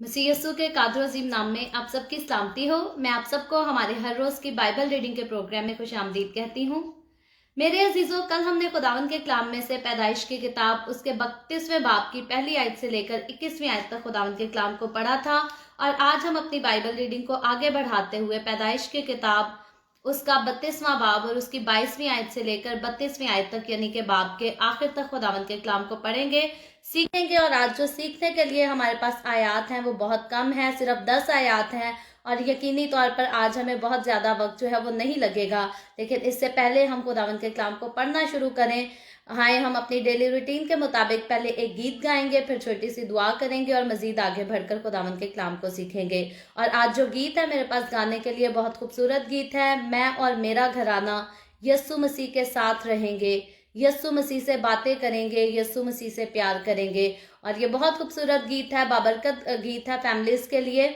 मसीह यस्सु के कादर अजीम नाम में आप सबकी सलामती हो। मैं आप सबको हमारे हर रोज की बाइबल रीडिंग के प्रोग्राम में खुश आमदीद कहती हूँ। मेरे अजीजों, कल हमने खुदावन के कलाम में से पैदाइश की किताब उसके 32वें बाब की पहली आयत से लेकर 21वीं आयत तक खुदावन के कलाम को पढ़ा था, और आज हम अपनी बाइबल रीडिंग को आगे बढ़ाते हुए पैदाइश की किताब उसका 32वां बाब और उसकी 22वीं आयत से लेकर 32वीं आयत तक यानी कि बाब के आखिर तक खुदावन के कलाम को पढ़ेंगे, सीखेंगे। और आज जो सीखने के लिए हमारे पास आयात हैं वो बहुत कम है, सिर्फ 10 आयात हैं, और यकीनी तौर पर आज हमें बहुत ज़्यादा वक्त जो है वो नहीं लगेगा। लेकिन इससे पहले हम खुदावन के कलाम को पढ़ना शुरू करें, हम अपनी डेली रूटीन के मुताबिक पहले एक गीत गाएंगे, फिर छोटी सी दुआ करेंगे और मजीद आगे बढ़कर खुदावन के कलाम को सीखेंगे। और आज जो गीत है मेरे पास गाने के लिए बहुत खूबसूरत गीत है। मैं और मेरा घराना यस्सु मसीह के साथ रहेंगे, यस्सु मसीह से बातें करेंगे, यस्सु मसीह से प्यार करेंगे। और ये बहुत खूबसूरत गीत है, बाबरकत गीत है फैमिलीज के लिए।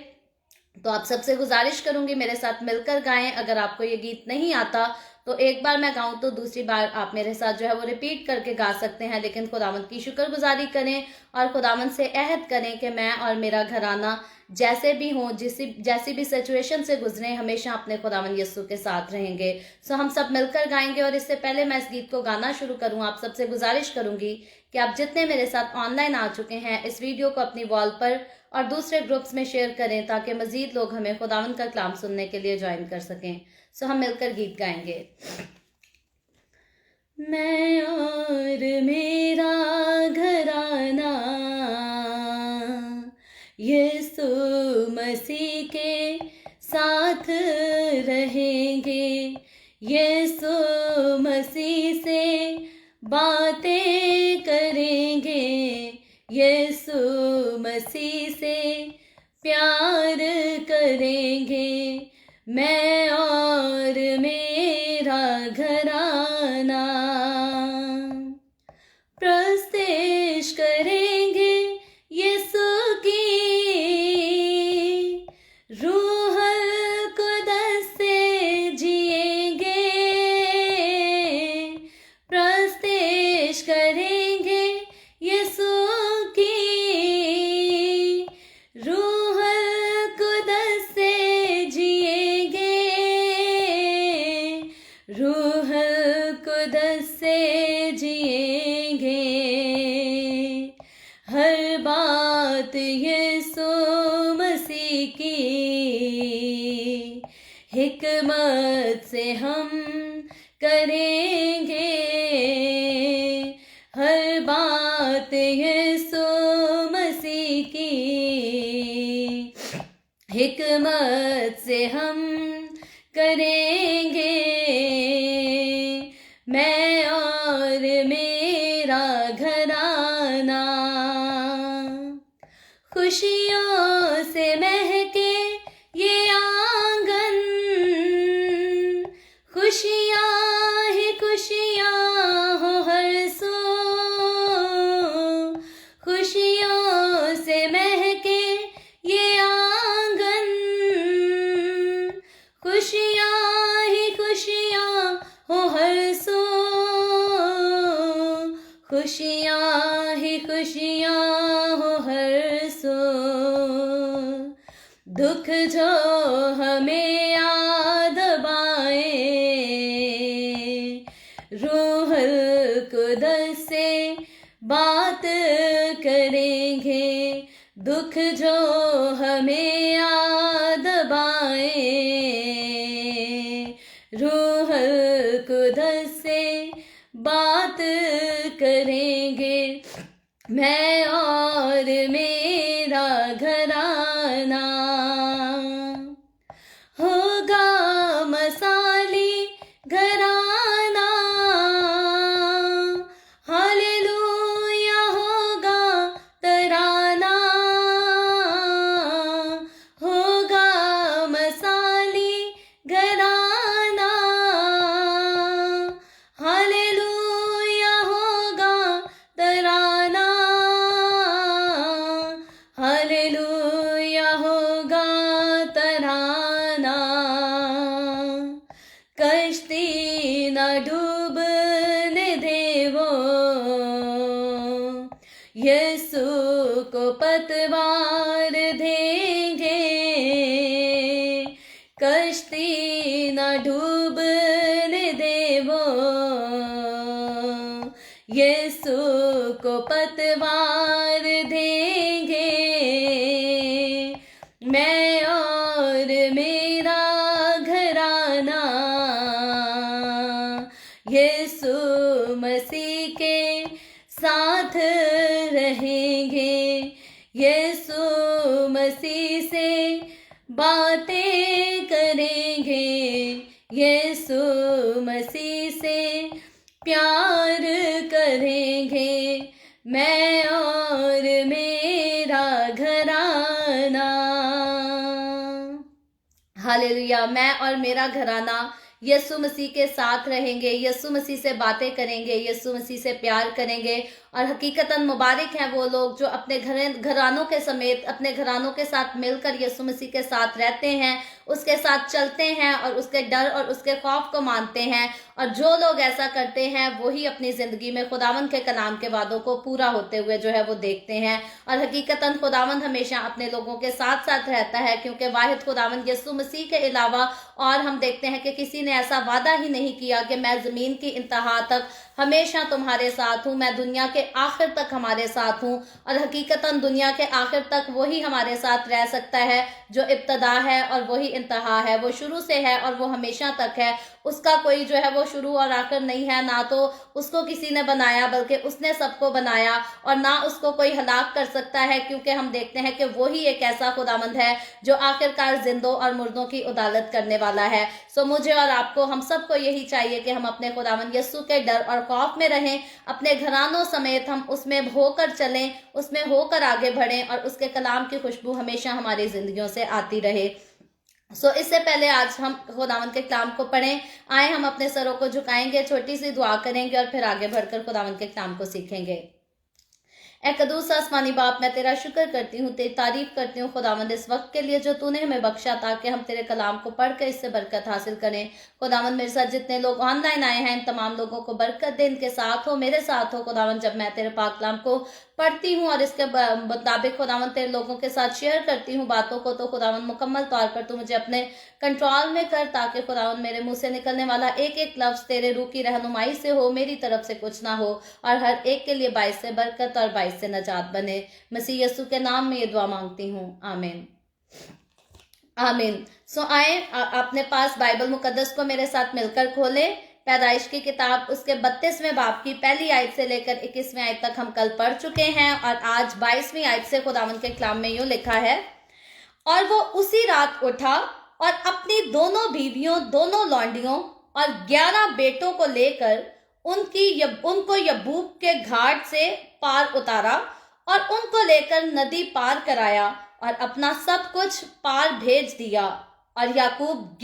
तो आप सबसे गुजारिश करूंगी मेरे साथ मिलकर गाएं। अगर आपको ये गीत नहीं आता तो एक बार मैं गाऊं तो दूसरी बार आप मेरे साथ जो है वो रिपीट करके गा सकते हैं, लेकिन खुदावंद की शुक्रगुजारी करें और खुदावंद से अहद करें कि मैं और मेरा घराना जैसे भी हों, जैसी भी सिचुएशन से गुजरे, हमेशा अपने खुदावंद यस्सु के साथ रहेंगे। सो हम सब मिलकर गाएंगे। और इससे पहले मैं इस गीत को गाना शुरू करूं, आप सबसे गुजारिश करूंगी कि आप जितने मेरे साथ ऑनलाइन आ चुके हैं इस वीडियो को अपनी वॉल पर और दूसरे ग्रुप्स में शेयर करें, ताकि मजीद लोग हमें खुदावंद का कलाम सुनने के लिए ज्वाइन कर सकें। सो हम मिलकर गीत गाएंगे। मैं और मेरा घराना यीशु मसीह के साथ रहेंगे, यीशु मसीह से बातें करेंगे, यीशु मसीह से प्यार करेंगे। मैं और मेरा घराना प्रस्तेश करेंगे यीशु की रूहल कुदस से जिएंगे, प्रस्तेश करेंगे यीशु की रूहल कुदस से जिएंगे, रूहल कुदस से जिएंगे। हर बात यीशु मसीह की हिकमत से हम करेंगे, हर बात यीशु मसीह की हिकमत से हम करेंगे। मैं और मेरा घराना खुशियों से महके ये आंगन, खुशियाँ ही खुशियाँ हो हर सो, खुशियों से महके ये आंगन, खुशियाँ ही खुशियाँ हो हर सो, खुशियाँ ही खुशियाँ हो हर सो। दुख जो हमें याद आए, रूहल कुदस से बात करेंगे, दुख जो हमें याद आए, रूहल कुदस से बात करेंगे। मैं और मेरा घराना होगा मसाली घराना, हालेलुया होगा तराना, होगा मसाली घराना, हालेलुया होगा तराना, हालेलुया होगा तराना। कश्ती न डूबने देवो, यीशु को पतवार दे यीशु मसीह से बातें करेंगे, यीशु मसीह से प्यार करेंगे, मैं और मेरा घराना। हालेलुया। मैं और मेरा घराना यीशु मसीह के साथ रहेंगे, यीशु मसीह से बातें करेंगे, यीशु मसीह से प्यार करेंगे। और हकीकतन मुबारक हैं वो लोग जो अपने घरानों के समेत, अपने घरानों के साथ मिलकर यीशु मसीह के साथ रहते हैं, उसके साथ चलते हैं और उसके डर और उसके खौफ को मानते हैं। और जो लोग ऐसा करते हैं वही अपनी ज़िंदगी में खुदावंद के कलाम के वादों को पूरा होते हुए जो है वो देखते हैं। और हकीकतन खुदावंद हमेशा अपने लोगों के साथ साथ रहता है, क्योंकि वाहिद खुदावंद यीशु मसीह के अलावा और हम देखते हैं कि किसी ने ऐसा वादा ही नहीं किया कि मैं ज़मीन की इंतहा तक हमेशा तुम्हारे साथ हूँ, मैं दुनिया के आखिर तक हमारे साथ हूँ। और हकीकतन दुनिया के आखिर तक वही हमारे साथ रह सकता है जो इब्तदा है और वही इंतहा है। वो शुरू से है और वो हमेशा तक है। उसका कोई जो है वो शुरू और आखिर नहीं है। ना तो उसको किसी ने बनाया बल्कि उसने सबको बनाया, और ना उसको कोई हलाक कर सकता है, क्योंकि हम देखते हैं कि वही एक ऐसा खुदावंद है जो आखिरकार जिंदों और मुर्दों की उदालत करने वाला है। सो मुझे और आपको, हम सबको यही चाहिए कि हम अपने खुदावंद यीशु के डर और खौफ में रहें, अपने घरानों समेत हम उसमें होकर चलें, उसमें होकर आगे बढ़ें, और उसके कलाम की खुशबू हमेशा हमारी जिंदगियों से आती रहे। इससे पहले आज हम खुदावंद के कलाम को पढ़ें। आए हम अपने सरों को झुकाएंगे, छोटी सी दुआ करेंगे और फिर आगे बढ़कर खुदावंद के कलाम को सीखेंगे। ऐ कदूस आसमानी बाप, मैं तेरा शुक्र करती हूँ, तेरी तारीफ करती हूँ खुदावंद इस वक्त के लिए जो तूने हमें बख्शा, ताकि हम तेरे कलाम को पढ़ कर इससे बरकत हासिल करें। खुदावंद मेरे साथ जितने लोग ऑनलाइन आए हैं इन तमाम लोगों को बरकत दे, इनके साथ हो, मेरे साथ हो खुदावंद। जब मैं तेरे पाक कलाम को पढ़ती हूँ और इसके मुताबिक खुदावंद तेरे लोगों के साथ शेयर करती हूँ बातों को, तो खुदावंद मुकम्मल तौर पर तू मुझे अपने कंट्रोल में कर, ताकि खुदावंद मेरे मुंह से निकलने वाला एक एक लफ्ज़ तेरे रूह की रहनुमाई से हो, मेरी तरफ से कुछ ना हो, और हर एक के लिए बाइस से बरकत और बाइस से नजात बने। मसीह यीशु के नाम में ये दुआ मांगती हूँ, आमीन आमीन। आए अपने पास बाइबल मुकद्दस को मेरे साथ मिलकर खोले। पैदाइश की किताब उसके 32वें बाब की पहली आयत से लेकर 21वें आयत तक हम कल पढ़ चुके हैं, और आज 22वीं आयत से खुदावंद के कलाम में यूं लिखा है, और वो उसी रात उठा और अपनी दोनों बीवियों, दोनों लौंडियों और 11 बेटों को लेकर उनको यब्बूक के घाट से पार उतारा और उनको लेकर नदी पार कराया और अपना सब कुछ पार भेज दिया। और याकूब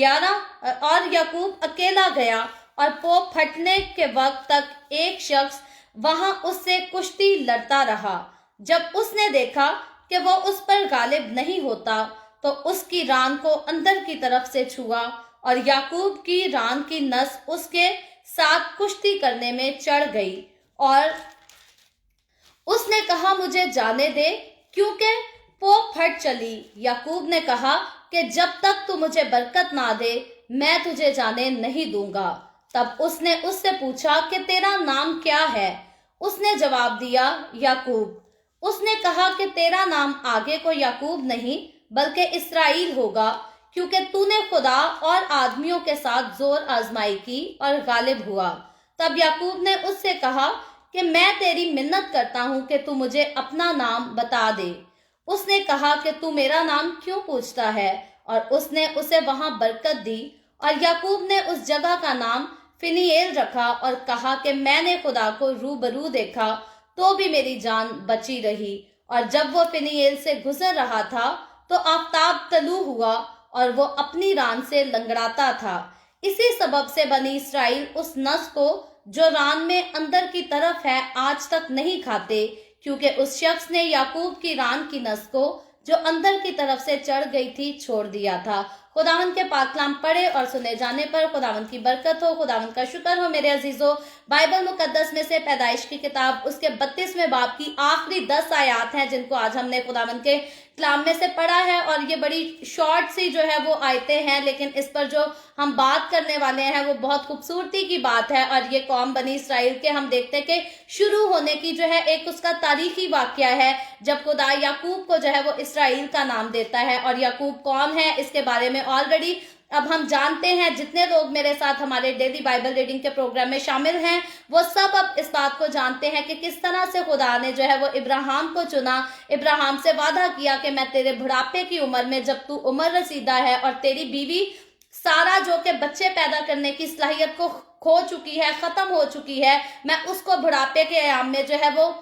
अकेला गया, और पोप फटने के वक्त तक एक शख्स वहां उससे कुश्ती लड़ता रहा। जब उसने देखा कि वो उस पर गालिब नहीं होता, तो उसकी रान को अंदर की तरफ से छुआ, और याकूब की रान की नस उसके साथ कुश्ती करने में चढ़ गई, और उसने कहा, मुझे जाने दे, क्योंकि पोप फट चली। याकूब ने कहा कि जब तक तू मुझे बरकत ना दे मैं तुझे जाने नहीं दूंगा। तब उसने उससे पूछा कि तेरा नाम क्या है? उसने जवाब दिया, याकूब। उसने कहा कि तेरा नाम आगे को याकूब नहीं बल्कि इस्राएल होगा, क्योंकि तूने खुदा और आदमियों के साथ जोर आजमाई की और गालिब हुआ। तब याकूब ने उससे कहा कि मैं तेरी मिन्नत करता हूं कि तू मुझे अपना नाम बता दे। उसने कहा कि तू मेरा नाम क्यों पूछता है? और उसने उसे वहां बरकत दी, और याकूब ने उस जगह का नाम फिनीएल रखा और कहा कि मैंने खुदा को रूबरू देखा तो भी मेरी जान बची रही। और जब वो फिनीएल से गुजर रहा था तो आफताब तलू हुआ और वो अपनी रान से लंगड़ाता था। इसी सबब से बनी इस्राएल उस नस को जो रान में अंदर की तरफ है आज तक नहीं खाते, क्योंकि उस शख्स ने याकूब की रान की नस को जो अंदर की तरफ से चढ़ गई थी छोड़ दिया था। खुदावंद के पाक कलाम पढ़े और सुने जाने पर खुदावंद की बरकत हो। खुदावंद का शुक्र हो मेरे अजीजों। बाइबल मुकद्दस में से पैदाइश की किताब उसके 32वें बाब की आखिरी 10 आयत हैं जिनको आज हमने खुदावंद के कलाम में से पढ़ा है, और ये बड़ी शॉर्ट सी जो है वो आयतें हैं, लेकिन इस पर जो हम बात करने वाले हैं वो बहुत खूबसूरती की बात है। और ये कौम बनी इस्राएल के हम देखते हैं कि शुरू होने की जो है एक उसका तारीखी वाकया है, जब खुदा याकूब को जो है वो इस्राएल का नाम देता है। और याकूब कौन है इसके बारे में ऑलरेडी अब हम जानते हैं जितने लोग मेरे साथ हमारे डेली बाइबल रीडिंग के प्रोग्राम में शामिल हैं वो सब अब इस बात को जानते हैं कि किस तरह से खुदा ने जो है वो इब्राहिम को चुना, इब्राहिम से वादा किया कि मैं तेरे बुढ़ापे की उम्र में, जब तू उम्र रसीदा है और तेरी बीवी सारा जो कि बच्चे पैदा करने की सलाहियत को खो चुकी है, खत्म हो चुकी है, मैं उसको बुढ़ापे के अयाम में जो है वो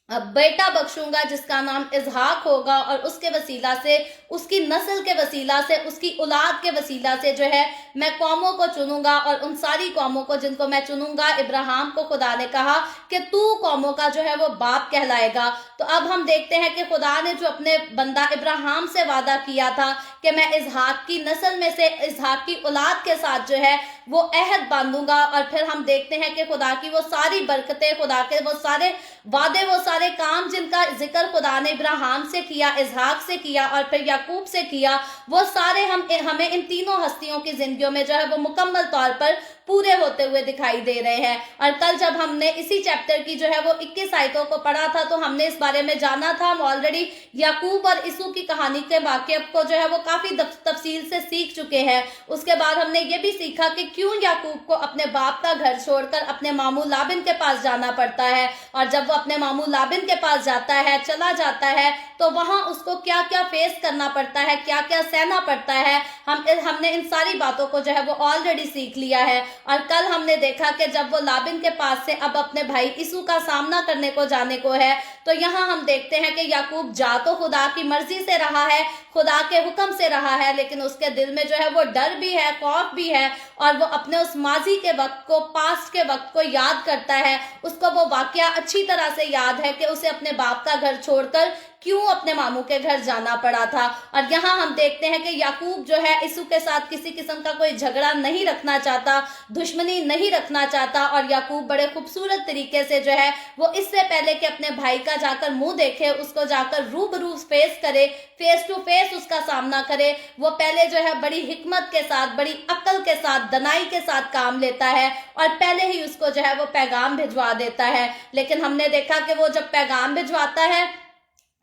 बेटा बख्शूंगा जिसका नाम इसहाक होगा, और उसके वसीला से, उसकी नस्ल के वसीला से, उसकी औलाद के वसीला से जो है मैं कौमों को चुनूंगा, और उन सारी कौमों को जिनको मैं चुनूंगा, इब्राहिम को खुदा ने कहा कि तू कौमों का जो है वो बाप कहलाएगा। तो अब हम देखते हैं कि खुदा ने जो अपने बंदा इब्राहिम से वादा किया था कि मैं इसहाक की नस्ल में से, इसहाक की औलाद के साथ जो है वो अहद बांधूंगा, और फिर हम देखते हैं कि खुदा की वो सारी बरकतें, खुदा के वो सारे वादे, वो सारे काम जिनका जिक्र खुदा ने इब्राहिम से किया, इसहाक से किया और फिर याकूब से किया, वो सारे हमें इन तीनों हस्तियों की जिंदगियों में जो है वो मुकम्मल तौर पर पूरे होते हुए दिखाई दे रहे हैं। और कल जब हमने इसी चैप्टर की जो है वो 21 आयतों को पढ़ा था तो हमने इस बारे में जाना था, हम ऑलरेडी याकूब और इसू की कहानी के वाक़े को जो है वो काफी तफसील से सीख चुके हैं। उसके बाद हमने ये भी सीखा कि क्यों याकूब को अपने बाप का घर छोड़कर अपने मामू लाबिन के पास जाना पड़ता है, और जब वो अपने मामू लाबिन के पास जाता है, चला जाता है, तो वहां उसको क्या क्या फेस करना पड़ता है, क्या क्या सहना पड़ता है। हमने इन सारी बातों को जो है वो ऑलरेडी सीख लिया है। और कल हमने देखा कि जब वो लाबिन के पास से अब अपने भाई इसू का सामना करने को जाने को है, तो यहाँ हम देखते हैं कि याकूब जा तो खुदा की मर्जी से रहा है, खुदा के हुक्म से रहा है, लेकिन उसके दिल में जो है वो डर भी है, खौफ भी है, और वो अपने उस माजी के वक्त को, पास्ट के वक्त को याद करता है। उसको वो वाकया अच्छी तरह से याद है कि उसे अपने बाप का घर छोड़कर क्यों अपने मामू के घर जाना पड़ा था। और यहाँ हम देखते हैं कि याकूब जो है इसू के साथ किसी किस्म का कोई झगड़ा नहीं रखना चाहता, दुश्मनी नहीं रखना चाहता, और याकूब बड़े खूबसूरत तरीके से जो है वो इससे पहले कि अपने भाई का जाकर मुंह देखे, उसको जाकर रूबरू फेस करे, फेस टू फेस उसका सामना करे, वो पहले जो है बड़ी हिकमत के साथ, बड़ी अक्ल के साथ, दनाई के साथ काम लेता है, और पहले ही उसको जो है वो पैगाम भिजवा देता है। लेकिन हमने देखा कि वो जब पैगाम भिजवाता है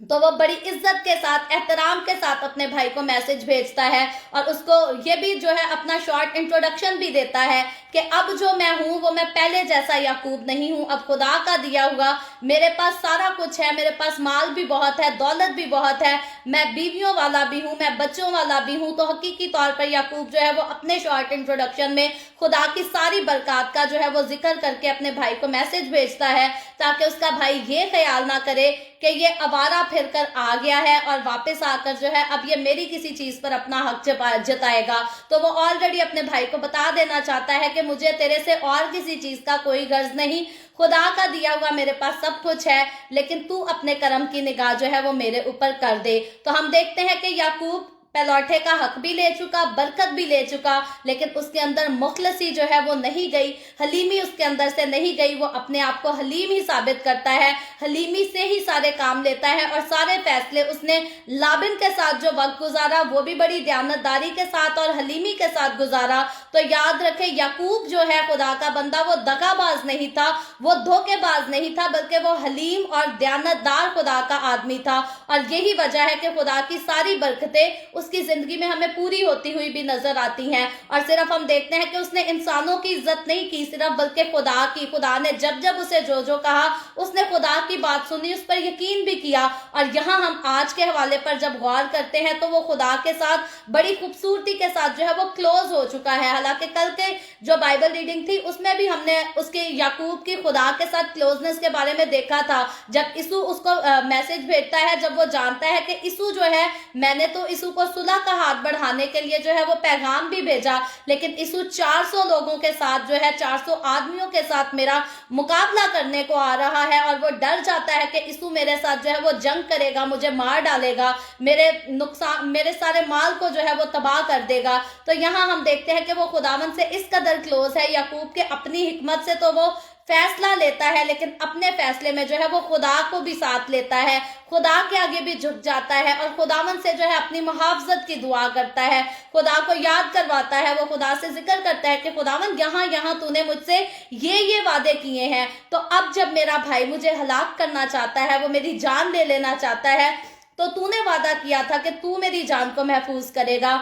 तो वो बड़ी इज्जत के साथ, एहतराम के साथ अपने भाई को मैसेज भेजता है, और उसको ये भी जो है अपना शॉर्ट इंट्रोडक्शन भी देता है कि अब जो मैं हूँ वो मैं पहले जैसा याकूब नहीं हूँ, अब खुदा का दिया हुआ मेरे पास सारा कुछ है, मेरे पास माल भी बहुत है, दौलत भी बहुत है, मैं बीवियों वाला भी हूँ, मैं बच्चों वाला भी हूँ। तो हकीकी तौर पर याकूब जो है वो अपने शॉर्ट इंट्रोडक्शन में खुदा की सारी बरकत का जो है वो जिक्र करके अपने भाई को मैसेज भेजता है, ताकि उसका भाई ये ख्याल ना करे कि ये आवारा फिर कर आ गया है और वापस आकर जो है अब ये मेरी किसी चीज पर अपना हक जताएगा। तो वो ऑलरेडी अपने भाई को बता देना चाहता है कि मुझे तेरे से और किसी चीज का कोई गर्ज नहीं, खुदा का दिया हुआ मेरे पास सब कुछ है, लेकिन तू अपने कर्म की निगाह जो है वो मेरे ऊपर कर दे। तो हम देखते हैं कि याकूब पलौठे का हक भी ले चुका, बरकत भी ले चुका, लेकिन उसके अंदर मुखलसी जो है वो नहीं गई, हलीमी उसके अंदर से नहीं गई। वो अपने आप को हलीम ही साबित करता है, हलीमी से ही सारे काम लेता है, और सारे फैसले उसने लाबिन के साथ जो वक्त गुजारा वो भी बड़ी दयानतदारी के साथ और हलीमी के साथ गुजारा। तो याद रखे याकूब जो है खुदा का बंदा, वो दगाबाज नहीं था, वो धोखेबाज नहीं था, बल्कि वो हलीम और दयानतदार खुदा का आदमी था। और यही वजह है कि खुदा की सारी बरकतें उसकी जिंदगी में हमें पूरी होती हुई भी नजर आती हैं। और सिर्फ हम देखते हैं कि उसने इंसानों की इज्जत नहीं की सिर्फ, बल्कि खुदा की। खुदा ने जब जब उसे जो जो कहा उसने खुदा की बात सुनी, उस पर यकीन भी किया। और यहाँ हम आज के हवाले पर जब गौर करते हैं तो वो खुदा के साथ बड़ी खूबसूरती के साथ जो है वो क्लोज हो चुका है। हालांकि कल के जो बाइबल रीडिंग थी उसमें भी हमने उसके याकूब की खुदा के साथ क्लोजनेस के बारे में देखा था। जब इसू उसको मैसेज भेजता है, जब वो जानता है कि इसू जो है, मैंने तो इसू को सुलह का हाथ बढ़ाने के लिए जो है वो पैगाम भी भेजा, लेकिन इसू 400 लोगों के साथ जो है 400 आदमियों के साथ मेरा मुकाबला करने को आ रहा है, और वो डर जाता है कि इसू मेरे साथ जो है वो जंग करेगा, मुझे मार डालेगा, मेरे सारे माल को जो है वो तबाह कर देगा। तो यहाँ हम देखते हैं कि वो खुदावन से इस कदर क्लोज है याकूब के, अपनी हिकमत से तो वो फैसला लेता है, लेकिन अपने फैसले में जो है वो खुदा को भी साथ लेता है, खुदा के आगे भी झुक जाता है, और खुदावन से जो है अपनी मुहावजत की दुआ करता है, खुदा को याद करवाता है। वो खुदा से जिक्र करता है कि खुदावन यहाँ यहाँ तूने मुझसे ये वादे किए हैं, तो अब जब मेरा भाई मुझे हलाक करना चाहता है, वो मेरी जान ले लेना चाहता है, तो तूने वादा किया था कि तू मेरी जान को महफूज करेगा।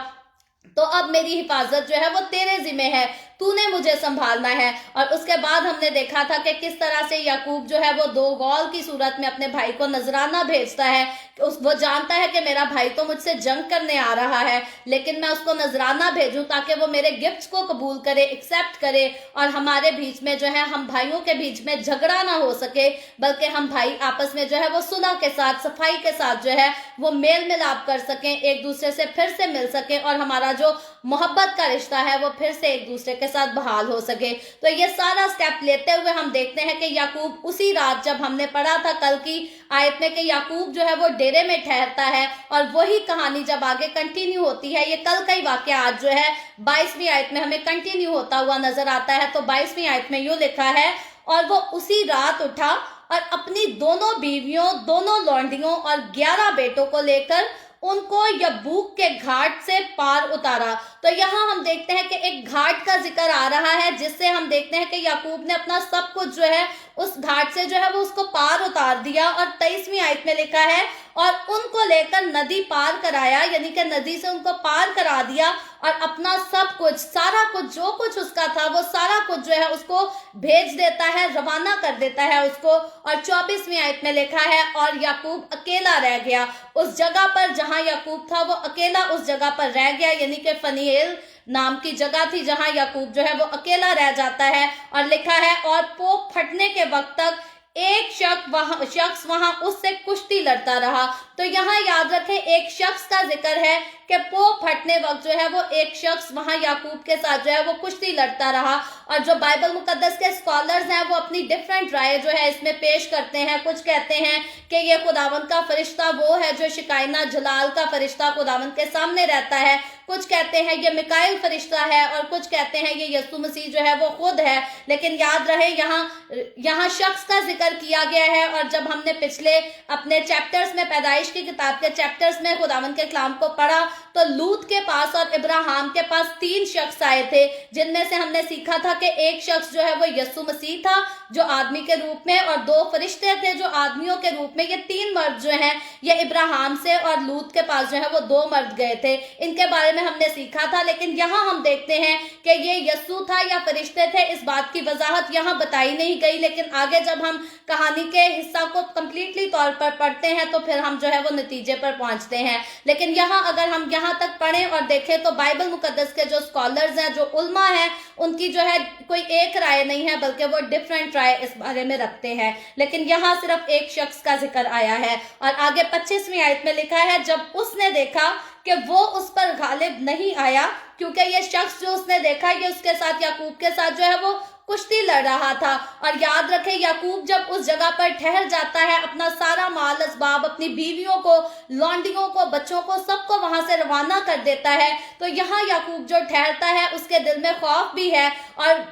तो अब मेरी हिफाजत जो है वो तेरे जिम्मे है, तूने मुझे संभालना है। और उसके बाद हमने देखा था कि किस तरह से याकूब जो है वो 2 गौल की सूरत में अपने भाई को नजराना भेजता है। वो जानता है कि मेरा भाई तो मुझसे जंग करने आ रहा है, लेकिन मैं उसको नजराना भेजूं ताकि वो मेरे गिफ्ट्स को कबूल करे, एक्सेप्ट करे, और हमारे बीच में जो है, हम भाइयों के बीच में झगड़ा ना हो सके, बल्कि हम भाई आपस में जो है वो सुलह के साथ, सफाई के साथ जो है वो मेल मिलाप कर सकें, एक दूसरे से फिर से मिल सकें, और हमारा जो मोहब्बत का रिश्ता है वो फिर से एक दूसरे के साथ बहाल हो सके। तो ये सारा स्टेप लेते हुए हम देखते हैं कि याकूब उसी रात, जब हमने पढ़ा था कल की आयत में कि याकूब जो है वो डेरे में ठहरता है, और वही कहानी जब आगे कंटिन्यू होती है, ये कल का ही वाकया आज जो है 22वीं आयत में हमें कंटिन्यू होता हुआ नजर आता है। तो 22वीं आयत में यूं लिखा है, और वो उसी रात उठा और अपनी दोनों बीवियों, दोनों लौंडियों और 11 बेटों को लेकर उनको यब्बूक के घाट से पार उतारा। तो यहाँ हम देखते हैं कि एक घाट का जिक्र आ रहा है, जिससे हम देखते हैं कि याकूब ने अपना सब कुछ जो है उस घाट से जो है वो उसको पार उतार दिया। और 23वीं आयत में लिखा है, और उनको लेकर नदी पार कराया, यानी कि नदी से उनको पार करा दिया, और अपना सब कुछ, सारा कुछ, जो कुछ उसका था वो सारा कुछ जो है उसको भेज देता है, रवाना कर देता है उसको। और 24वीं आयत में लिखा है, और याकूब अकेला रह गया उस जगह पर जहां याकूब था, वो अकेला उस जगह पर रह गया, यानी कि फनीएल नाम की जगह थी जहां याकूब जो है वो अकेला रह जाता है। और लिखा है, और पोप फटने के वक्त तक एक शख्स वहां उससे कुश्ती लड़ता रहा। तो यहाँ याद रखें, एक शख्स का जिक्र है कि पोप फटने वक्त जो है वो एक शख्स वहां याकूब के साथ जो है वो कुश्ती लड़ता रहा। और जो बाइबल मुकद्दस के स्कॉलर्स हैं वो अपनी डिफरेंट राय जो है इसमें पेश करते हैं। कुछ कहते हैं कि ये खुदावंद का फरिश्ता वो है जो शिकायना जलाल का फरिश्ता खुदावंद के सामने रहता है, कुछ कहते हैं ये मिकाइल फरिश्ता है, और कुछ कहते हैं ये यीशु मसीह जो है वो खुद है। लेकिन याद रहे, यहाँ शख्स का जिक्र किया गया है। और जब हमने पिछले अपने चैप्टर्स में, पैदाइश की किताब के चैप्टर्स में खुदावंद के कलाम को पढ़ा, तो लूत के पास और इब्राहिम के पास 3 शख्स आए थे, जिनमें से हमने सीखा था कि एक शख्स जो है वो यीशु मसीह था जो आदमी के रूप में, और 2 फरिश्ते थे जो आदमियों के रूप में। ये 3 मर्द जो हैं, ये इब्राहिम से और लूत के पास जो है वो 2 मर्द गए थे, इनके बारे में हमने सीखा था। लेकिन यहाँ हम देखते हैं कि ये यीशु था या फरिश्ते थे, इस बात की वजाहत यहाँ बताई नहीं गई। लेकिन आगे जब हम कहानी के हिस्सा को कंप्लीटली तौर पर पढ़ते हैं तो फिर हम जो है वो नतीजे पर पहुंचते हैं। लेकिन यहाँ अगर हम यहाँ तक पढ़ें और देखें तो बाइबल मुकद्दस के जो स्कॉलर्स हैं, जो उल्मा हैं, उनकी जो है कोई एक राय नहीं है, बल्कि वो डिफरेंट राय इस बारे में रखते हैं। लेकिन यहाँ सिर्फ एक शख्स का जिक्र आया है। और आगे 25वीं आयत में लिखा है, जब उसने देखा कि वो उस पर गालिब नहीं आया, क्योंकि ये शख्स जो उसने देखा, ये उसके साथ, याकूब के साथ जो है वो कुश्ती लड़ रहा था। और याद रखें, याकूब जब उस जगह पर ठहर जाता है, अपना सारा माल असबाब, अपनी बीवियों को, लौंडियों को, बच्चों को, सबको वहां से रवाना कर देता है। तो यहाँ याकूब जो ठहरता है उसके दिल में खौफ भी है, और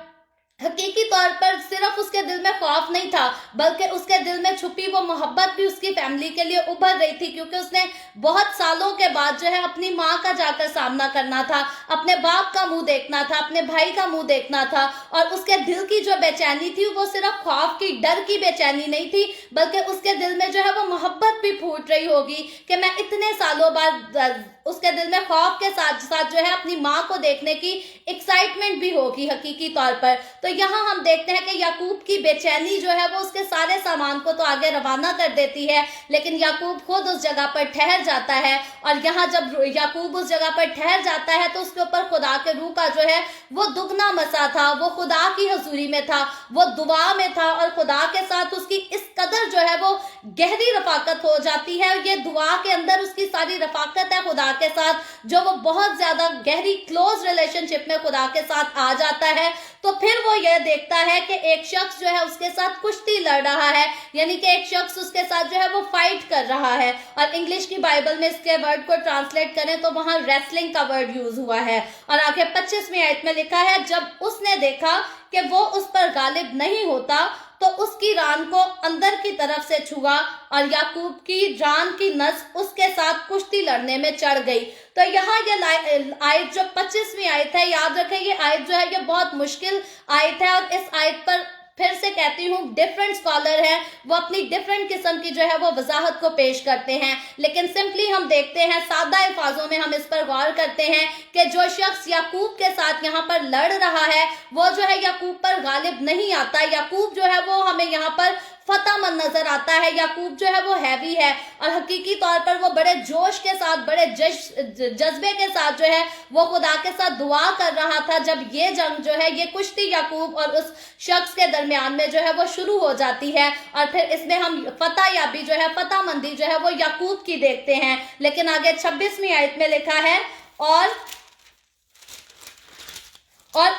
हकीकी तौर पर सिर्फ उसके दिल में खौफ नहीं था, बल्कि उसके दिल में छुपी वो मोहब्बत भी उसकी फैमिली के लिए उभर रही थी, क्योंकि उसने बहुत सालों के बाद जो है अपनी माँ का जाकर सामना करना था, अपने बाप का मुंह देखना था, अपने भाई का मुंह देखना था। और उसके दिल की जो बेचैनी थी वो सिर्फ खौफ की, डर की बेचैनी नहीं थी, बल्कि उसके दिल में जो है वो मोहब्बत भी फूट रही होगी कि मैं इतने सालों बाद, उसके दिल में खौफ के साथ साथ जो है अपनी माँ को देखने की एक्साइटमेंट भी होगी हकीकी तौर पर। तो यहाँ हम देखते हैं कि याकूब की बेचैनी जो है वो उसके सारे सामान को तो आगे रवाना कर देती है, लेकिन याकूब खुद उस जगह पर ठहर जाता है। और यहाँ जब याकूब उस जगह पर ठहर जाता है तो उसके ऊपर खुदा के रूह का जो है वो दुगना मसा था, वो खुदा की हजूरी में था, वो दुआ में था, और खुदा के साथ उसकी इस कदर जो है वो गहरी रफाकत हो जाती है। ये दुआ के अंदर उसकी सारी रफाकत है खुदा के साथ, जो वो बहुत ज्यादा गहरी क्लोज रिलेशनशिप में खुदा के साथ आ जाता है। तो फिर वो यह देखता है कि एक शख्स जो है उसके साथ कुश्ती लड़ रहा है, यानी कि एक शख्स उसके साथ जो है वो फाइट कर रहा है। और इंग्लिश की बाइबल में इसके वर्ड को ट्रांसलेट करें तो वहां रेसलिंग का वर्ड यूज हुआ है। और आगे 25वीं आयत में लिखा है, जब उसने देखा कि वो उस पर गालिब नहीं होता तो उसकी रान को अंदर की तरफ से छुआ, और याकूब की रान की नस उसके साथ कुश्ती लड़ने में चढ़ गई। तो यहाँ ये आयत जो 25वीं आयत है, याद रखें ये आयत जो है ये बहुत मुश्किल आयत है, और इस आयत पर फिर से कहती हूँ डिफरेंट स्कॉलर हैं, वो अपनी डिफरेंट किस्म की जो है वो वजाहत को पेश करते हैं, लेकिन सिंपली हम देखते हैं, सादा अल्फाजों में हम इस पर गौर करते हैं कि जो शख्स याकूब के साथ यहाँ पर लड़ रहा है वो जो है याकूब पर गालिब नहीं आता। याकूब जो है वो हमें यहाँ पर फतहमंद नजर आता है, याकूब जो है वो हैवी है और हकीकी तौर पर वो बड़े जोश के साथ, बड़े जज्बे के साथ जो है वो खुदा के साथ दुआ कर रहा था जब ये जंग जो है, ये कुश्ती याकूब और उस शख्स के दरमियान में जो है वो शुरू हो जाती है। और फिर इसमें हम फतह याबी जो है, फतहमंदी जो है वो याकूब की देखते हैं। लेकिन आगे 26वीं आयत में लिखा है, और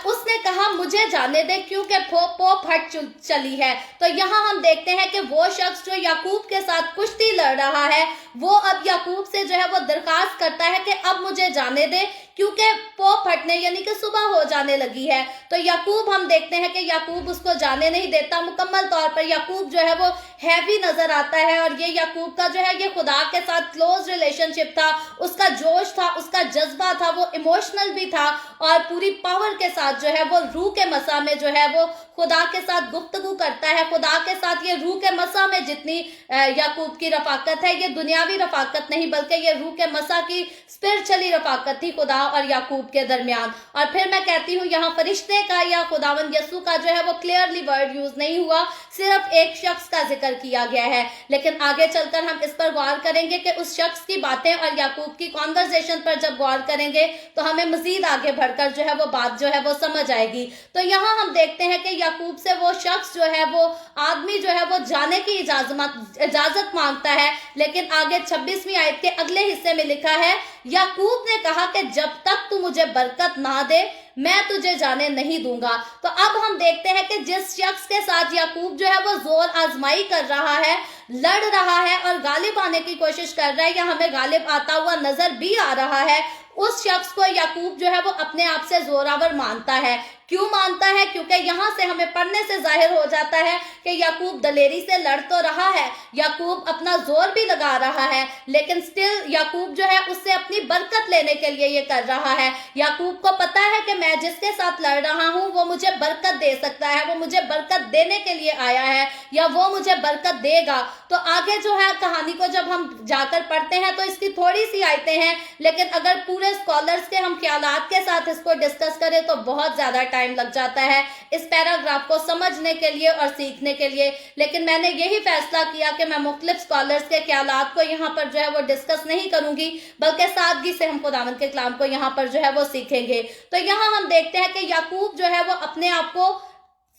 उसने कहा मुझे जाने दे क्योंकि पोप हट चली है। तो यहाँ हम देखते हैं कि वो शख्स जो याकूब के साथ कुश्ती लड़ रहा है वो अब याकूब से जो है वो दरखास्त करता है कि अब मुझे जाने दे क्योंकि पोप हटने यानी कि सुबह हो जाने लगी है। तो याकूब हम देखते हैं कि याकूब उसको जाने नहीं देता। मुकम्मल तौर पर याकूब जो है वो हैवी नजर आता है और ये याकूब का जो है ये खुदा के साथ क्लोज रिलेशनशिप था, उसका जोश था, उसका जज्बा था, वो इमोशनल भी था और पूरी पावर के साथ जो है वो रूह के मसा में जो है वो खुदा के साथ गुफ्तगू करता है। खुदा के साथ ये रूह के मसा में जितनी याकूब की रफाकत है, ये दुनियावी रफाकत नहीं बल्कि ये रूह के मसा की स्पिरिचुअली रफाकत थी खुदा और याकूब के दरमियान। और फिर मैं कहती हूँ यहाँ फरिश्ते का या खुदावंद यसू का जो है वो क्लियरली वर्ड यूज नहीं हुआ, सिर्फ एक शख्स का जिक्र किया गया है। लेकिन आगे चलकर हम इस पर गौर करेंगे कि उस शख्स की बातें और याकूब की कॉन्वर्सेशन पर जब गौर करेंगे तो हमें मजीद आगे बढ़कर जो है वो बात जो है वो समझ आएगी। तो यहाँ हम देखते हैं कि याकूब से वो शख्स जो है वो आदमी जो है वो जाने की इजाजत मांगता है। लेकिन आगे 26वीं आयत के अगले हिस्से में लिखा है, याकूब ने कहा कि जब तक तू मुझे बरकत ना दे मैं तुझे जाने नहीं दूंगा। तो अब हम देखते हैं कि जिस शख्स के साथ याकूब जो है वो जोर आजमाई कर रहा है, लड़ रहा है और गालिब आने की कोशिश कर रहा है या हमें गालिब आता हुआ नजर भी आ रहा है, उस शख्स को याकूब जो है वो अपने आप से जोरावर मानता है। क्यों मानता है? क्योंकि यहाँ से हमें पढ़ने से जाहिर हो जाता है कि याकूब दलेरी से लड़ तो रहा है, याकूब अपना जोर भी लगा रहा है, लेकिन स्टिल याकूब जो है उससे अपनी बरकत लेने के लिए ये कर रहा है। याकूब को पता है कि मैं जिसके साथ लड़ रहा हूँ वो मुझे बरकत दे सकता है, वो मुझे बरकत देने के लिए आया है या वो मुझे बरकत देगा। तो आगे जो है कहानी को जब हम जाकर पढ़ते हैं तो इसकी थोड़ी सी आयतें हैं, लेकिन अगर पूरे स्कॉलर्स के हम ख्यालात के साथ इसको डिस्कस करें तो बहुत ज्यादा टाइम लग जाता है इस पैराग्राफ को समझने के लिए और सीखने के लिए। लेकिन मैंने यही फैसला किया कि मैं मुख्तलिफ स्कॉलर्स के ख्यालात को यहाँ पर जो है वो डिस्कस नहीं करूंगी, बल्कि सादगी से हम खुदावंद के कलाम को यहाँ पर जो है वो सीखेंगे। तो यहाँ हम देखते हैं कि याकूब जो है वो अपने आप को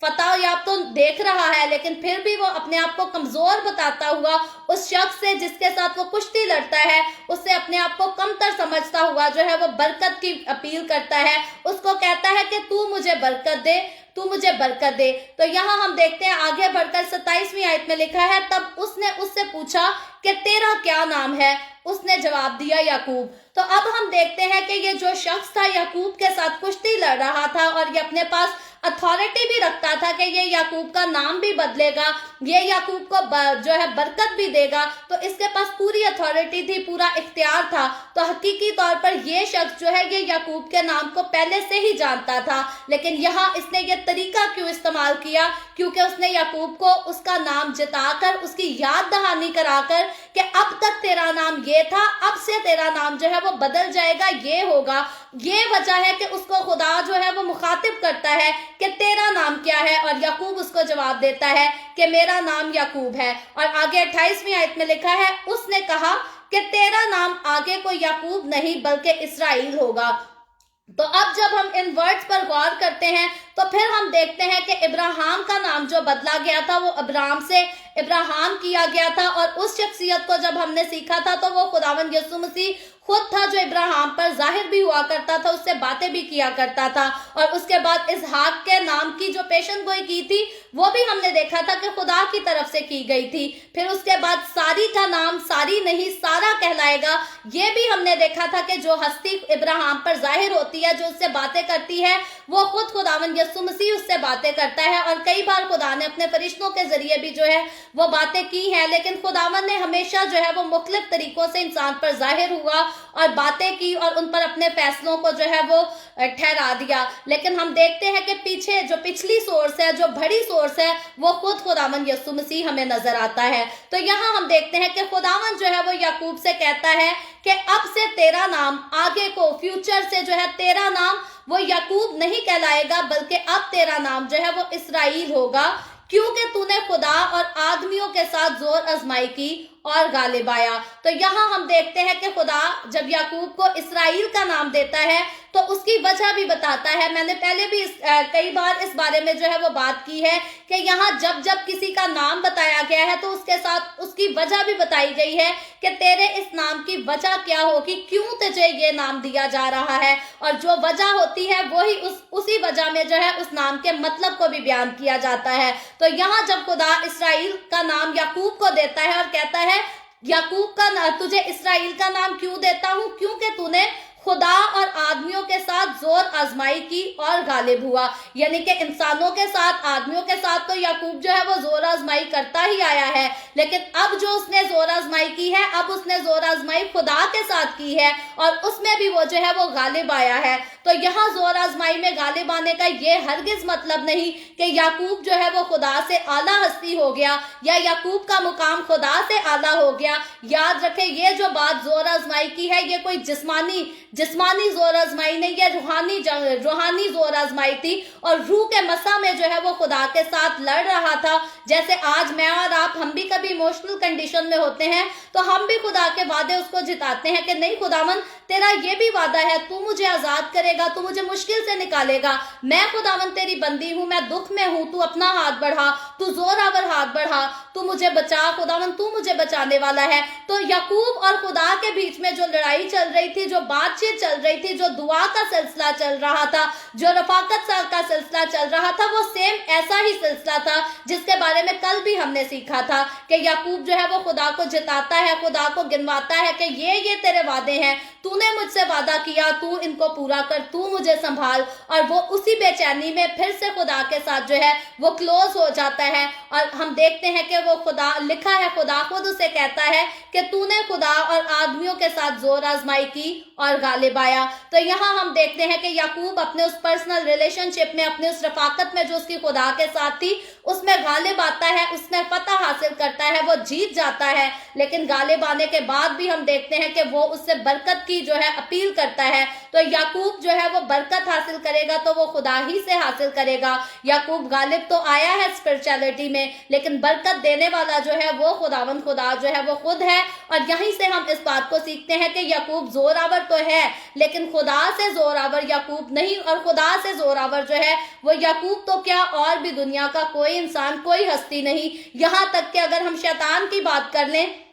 फतह याब तो देख रहा है, लेकिन फिर भी वो अपने आप को कमजोर बताता हुआ उस शख्स से जिसके साथ वो कुश्ती लड़ता है, उससे अपने आप को कमतर समझता हुआ जो है वो बरकत की अपील करता है। उसको कहता है कि तू मुझे बरकत दे, तू मुझे बरकत दे। तो यहाँ हम देखते हैं आगे बढ़कर 27वीं आयत में लिखा है, तब उसने उससे पूछा कि तेरा क्या नाम है? उसने जवाब दिया याकूब। तो अब हम देखते हैं कि ये जो शख्स था याकूब के साथ कुश्ती लड़ रहा था और ये अपने पास अथॉरिटी भी रखता था कि ये याकूब का नाम भी बदलेगा, ये याकूब को जो है बरकत भी देगा, तो इसके पास पूरी अथॉरिटी थी, पूरा इख्तियार था। तो हकीकी तौर पर ये शख्स जो है ये याकूब के नाम को पहले से ही जानता था, लेकिन यहाँ इसने ये तरीका क्यों इस्तेमाल किया? क्योंकि उसने याकूब को उसका नाम जताकर, उसकी याद दहानी कराकर कि अब तक तेरा नाम ये था, अब से तेरा नाम जो है वो बदल जाएगा, ये होगा। ये वजह है कि उसको खुदा जो है वो मुखातिब करता है कि तेरा नाम क्या है, और याकूब उसको जवाब देता है कि मेरा नाम याकूब है। और आगे 28वीं आयत में लिखा है, उसने कहा कि तेरा नाम आगे कोई याकूब नहीं बल्कि इस्राएल होगा। तो अब जब हम इन वर्ड्स पर गौर करते हैं तो फिर हम देखते हैं कि इब्राहिम का नाम जो बदला गया था वो अब्राम से इब्राहिम किया गया था, और उस शख्सियत को जब हमने सीखा था तो वो खुदावंद यीशु मसीह खुद था जो इब्राहिम पर जाहिर भी हुआ करता था, उससे बातें भी किया करता था। और उसके बाद इसहाक के नाम की जो पेशन गोई की थी वो भी हमने देखा था कि खुदा की तरफ से की गई थी। फिर उसके बाद सारी का नाम सारी नहीं सारा कहलाएगा, ये भी हमने देखा था कि जो हस्ती इब्राहिम पर जाहिर होती है, जो उससे बातें करती है, वो खुद खुदावंद यीशु मसीह उससे बातें करता है। और कई बार खुदा ने अपने फरिश्तों के जरिए भी जो है वो बातें की हैं, लेकिन खुदावन ने हमेशा जो है वो मुख्तलिफ तरीकों से इंसान पर जाहिर हुआ और बातें की और उन पर अपने फैसलों को जो है वो ठहरा दिया। लेकिन हम देखते हैं कि पीछे जो पिछली सोर्स है, जो बड़ी सोर्स है, वो खुद खुदावन यीशु मसीह हमें नजर आता है। तो यहाँ हम देखते हैं कि खुदावन जो है वो याकूब से कहता है कि अब से तेरा नाम आगे को फ्यूचर से जो है तेरा नाम वो याकूब नहीं कहलाएगा, बल्कि अब तेरा नाम जो है वो इसराइल होगा, क्योंकि तूने खुदा और आदमियों के साथ जोर आजमाई की और गालिब आया। तो यहाँ हम देखते हैं कि खुदा जब याकूब को इसराइल का नाम देता है तो उसकी वजह भी बताता है। मैंने पहले भी कई बार इस बारे में जो है वो बात की है कि यहाँ जब जब किसी का नाम बताया गया है तो उसके साथ उसकी वजह भी बताई गई है कि तेरे इस नाम की वजह क्या होगी, क्यों तुझे ये नाम दिया जा रहा है, और जो वजह होती है वही उसी वजह में जो है उस नाम के मतलब को भी बयान किया जाता है। तो यहाँ जब खुदा इसराइल का नाम याकूब को देता है और कहता है याकूब का तुझे इसराइल का नाम क्यों देता हूं, क्योंकि तूने खुदा और आदमियों के साथ जोर आजमाई की और गालिब हुआ। यानी कि इंसानों के साथ, आदमियों के साथ तो याकूब जो है वो जोर आजमाई करता ही आया है, लेकिन अब जो उसने जोर आजमाई की है, अब उसने जोर आजमाई खुदा के साथ की है और उसमें भी वो जो है वो गालिब आया है। तो यहाँ जोर आजमाई में गालिब आने का ये हरगिज मतलब नहीं कि याकूब जो है वो खुदा से आला हस्ती हो गया या याकूब का मुकाम खुदा से आला हो गया। याद रखें, ये जो बात जोर आजमाई की है ये कोई जिस्मानी जोर आजमाई नहीं है, रूहानी जोर आजमाई थी। और रूह के मसा में जो है वो खुदा के साथ लड़ रहा था। जैसे आज मैं और आप, हम भी कभी इमोशनल कंडीशन में होते हैं तो हम भी खुदा के वादे उसको जिताते हैं कि नहीं खुदावन तेरा ये भी वादा है, तू मुझे आजाद करेगा, तू मुझे मुश्किल से निकालेगा, मैं खुदावन तेरी बंदी हूं, मैं दुख में हूं, तू अपना हाथ बढ़ा, तू जोरावर हाथ बढ़ा, तू मुझे बचा खुदावन, तू मुझे बचाने वाला है। तो याकूब और खुदा के बीच में जो लड़ाई चल रही थी, जो बातचीत चल रही थी, जो दुआ का सिलसिला चल रहा था, जो रफाकत का सिलसिला चल रहा था, वो सेम ऐसा ही सिलसिला था जिसके बारे में कल भी हमने सीखा था कि याकूब जो है वो खुदा को जिताता है, खुदा को गिनवाता है कि ये तेरे वादे हैं, तूने मुझसे वादा किया, तू इनको पूरा कर, तू मुझे संभाल। और वो उसी बेचैनी में फिर से खुदा के साथ जो है वो क्लोज हो जाता है। और हम देखते हैं कि वो खुदा, लिखा है खुदा खुद उसे कहता है कि तूने खुदा और आदमियों के साथ जोर आजमाई की और गालिब आया। तो यहाँ हम देखते हैं कि याकूब अपने उस पर्सनल रिलेशनशिप में, अपने उस रफाकत में जो उसकी खुदा के साथ थी, उसमें गालिब आता है, उसने फतह हासिल करता है, वो जीत जाता है। लेकिन गालिब आने के बाद भी हम देखते हैं कि वो उससे बरकत की जो है अपील करता है। तो याकूब जो है वो बरकत हासिल करेगा तो वो खुदा ही से हासिल करेगा। याकूब गालिब तो आया है स्पिरिचुअलिटी में, लेकिन बरकत देने वाला जो है वो खुदावंद खुदा जो है वो खुद है। और यहीं से हम इस बात को सीखते हैं कि याकूब जोरावर तो है, लेकिन खुदा से जोरावर याकूब नहीं, और खुदा से जोरावर जो है वो याकूब तो क्या और भी दुनिया का कोई इंसान, कोई हस्ती नहीं। यहाँ तक कि अगर हम शैतान की बात कर लें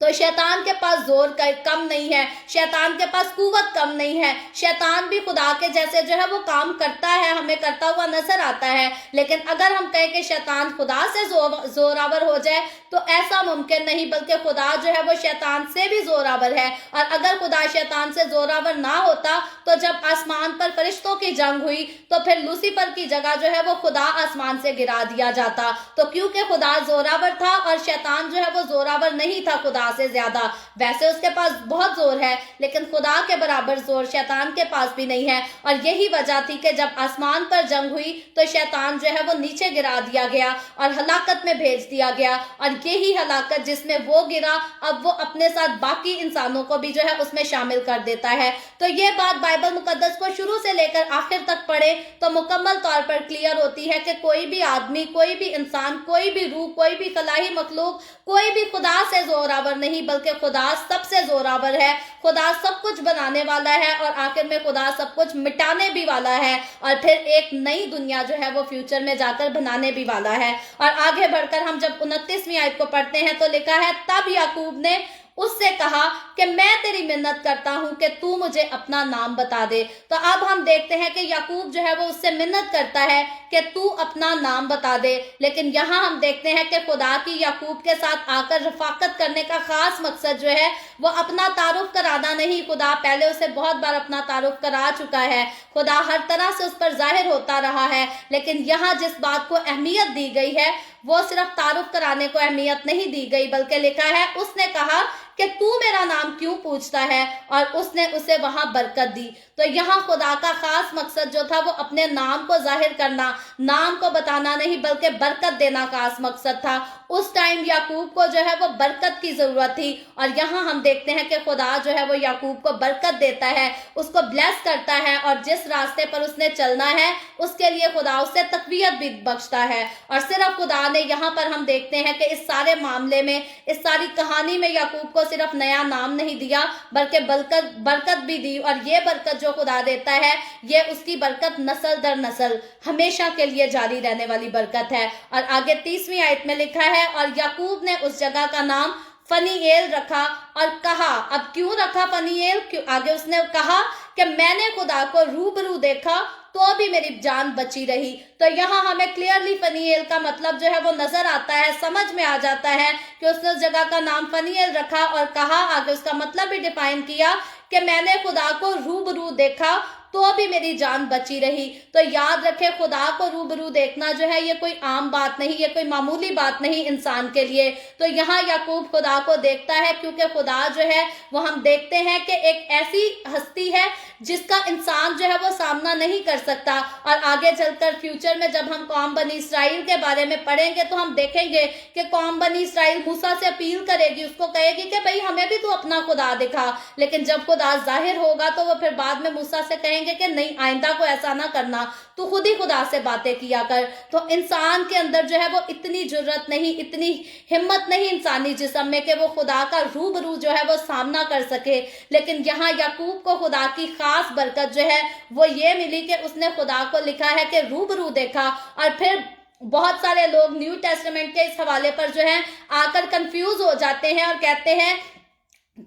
तो शैतान के पास जोर कम नहीं है, शैतान के पास कुव्वत कम नहीं है। शैतान भी खुदा के जैसे जो है वो काम करता है, हमें करता हुआ नजर आता है। लेकिन अगर हम कहें कि शैतान खुदा से जोरावर हो जाए तो ऐसा मुमकिन नहीं, बल्कि खुदा जो है वो शैतान से भी जोरावर है। और अगर खुदा शैतान से जोरावर ना होता तो जब आसमान पर फरिश्तों की जंग हुई तो फिर लूसीफर की जगह जो है वो खुदा आसमान से गिरा दिया जाता। तो क्योंकि खुदा जोरावर था और शैतान जो है वो जोरावर नहीं था खुदा से ज्यादा। वैसे उसके पास बहुत जोर है, लेकिन खुदा के बराबर जोर शैतान के पास भी नहीं है। और यही वजह थी कि जब आसमान पर जंग हुई तो शैतान जो है वो नीचे गिरा दिया गया और हलाकत में भेज दिया गया। और यही हलाकत जिसमें वो गिरा, अब वो अपने साथ बाकी इंसानों को भी जो है उसमें शामिल कर देता है। तो ये बात बाइबल मुकद्दस को शुरू से लेकर आखिर तक पढ़े तो मुकम्मल तौर पर क्लियर होती है कि कोई भी आदमी, कोई भी इंसान, कोई भी रूह, कोई भी खलाही मखलूक, कोई भी खुदा से जोरावर नहीं, बल्कि खुदा सबसे जोरावर है। खुदा सब कुछ बनाने वाला है और आखिर में खुदा सब कुछ मिटाने भी वाला है, और फिर एक नई दुनिया जो है वो फ्यूचर में जाकर बनाने भी वाला है। और आगे बढ़कर हम जब 29वीं आयत को पढ़ते हैं तो लिखा है, तब याकूब ने उससे कहा कि मैं तेरी मिन्नत करता हूं कि तू मुझे अपना नाम बता दे। तो अब हम देखते हैं कि याकूब जो है वो उससे मिन्नत करता है कि तू अपना नाम बता दे। लेकिन यहाँ हम देखते हैं कि खुदा की याकूब के साथ आकर रफाकत करने का खास मकसद जो है वो अपना तारुफ कराना नहीं। खुदा पहले उसे बहुत बार अपना तारुफ करा चुका है, खुदा हर तरह से उस पर जाहिर होता रहा है। लेकिन यहाँ जिस बात को अहमियत दी गई है वो सिर्फ तारुफ कराने को अहमियत नहीं दी गई, बल्कि लिखा है उसने कहा कि तू मेरा नाम क्यों पूछता है, और उसने उसे वहां बरकत दी। तो यहाँ खुदा का खास मकसद जो था वो अपने नाम को जाहिर करना, नाम को बताना नहीं, बल्कि बरकत देना खास मकसद था। उस टाइम याकूब को जो है वो बरकत की जरूरत थी, और यहाँ हम देखते हैं कि खुदा जो है वो याकूब को बरकत देता है, उसको ब्लेस करता है, और जिस रास्ते पर उसने चलना है उसके लिए खुदा उसे तकवीयत भी बख्शता है। और सिर्फ खुदा ने यहाँ पर हम देखते हैं कि इस सारे मामले में, इस सारी कहानी में याकूब को सिर्फ नया नाम नहीं दिया, बल्कि बरकत भी दी। और ये बरकत जो खुदा देता है, ये उसकी बरकत नस्ल दर नस्ल हमेशा के लिए जारी रहने वाली बरकत है। और आगे 30वीं आयत में लिखा है, और याकूब ने उस जगह का नाम फनीएल रखा और कहा, अब क्यों रखा फनीएल? आगे उसने कहा कि मैंने खुदा को रूबरू देखा तो भी मेरी जान बची रही। तो यहाँ हमें क्लियरली फनीएल का मतलब जो है वो नजर आता है, समझ में आ जाता है कि उसने उस जगह का नाम फनीएल रखा और कहा, आगे उसका मतलब भी डिफाइन किया कि मैंने खुदा को रूबरू देखा तो भी मेरी जान बची रही। तो याद रखें, खुदा को रूबरू देखना जो है ये कोई आम बात नहीं, ये कोई मामूली बात नहीं इंसान के लिए। तो यहाँ याकूब खुदा को देखता है, क्योंकि खुदा जो है वो हम देखते हैं कि एक ऐसी हस्ती है जिसका इंसान जो है वो सामना नहीं कर सकता। और आगे चलकर फ्यूचर में जब हम कौम बनी इसराइल के बारे में पढ़ेंगे तो हम देखेंगे कि कौम बनी इसराइल मूसा से अपील करेगी, उसको कहेगी कि भाई हमें भी तू अपना खुदा दिखा। लेकिन जब खुदा जाहिर होगा तो वो फिर बाद में मूसा से कहेंगे कि नहीं, आइंदा को ऐसा ना करना, तू खुद ही खुदा से बातें किया कर। तो इंसान के अंदर जो है वो इतनी जुर्रत नहीं, इतनी हिम्मत नहीं इंसानी जिस्म में कि वो खुदा का रूबरू जो है वो सामना कर सके। लेकिन यहाँ याकूब को खुदा की खास बरकत जो है वो ये मिली कि उसने खुदा को लिखा है कि रूबरू देखा। और फिर बहुत सारे लोग न्यू टेस्टामेंट के इस हवाले पर जो है आकर कंफ्यूज हो जाते हैं और कहते हैं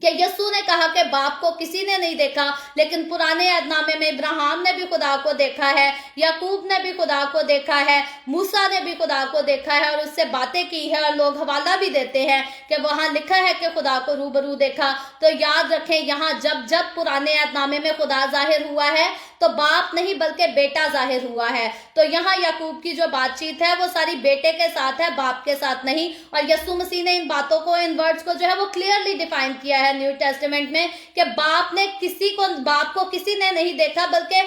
कि यीशु ने कहा कि बाप को किसी ने नहीं देखा, लेकिन पुराने अहदनामे में इब्राहिम ने भी खुदा को देखा है, याकूब ने भी खुदा को देखा है, मूसा ने भी खुदा को देखा है और उससे बातें की है। और लोग हवाला भी देते हैं कि वहां लिखा है कि खुदा को रूबरू देखा। तो याद रखें, यहाँ जब जब पुराने अहदनामे में खुदा जाहिर हुआ है तो बाप नहीं बल्कि बेटा जाहिर हुआ है। तो यहाँ याकूब की जो बातचीत है वो सारी बेटे के साथ है, बाप के साथ नहीं। और यीशु मसीह ने इन बातों को, इन वर्ड्स को जो है वो क्लियरली डिफाइन किया है न्यू टेस्टामेंट में कि बाप को किसी ने नहीं देखा, बल्कि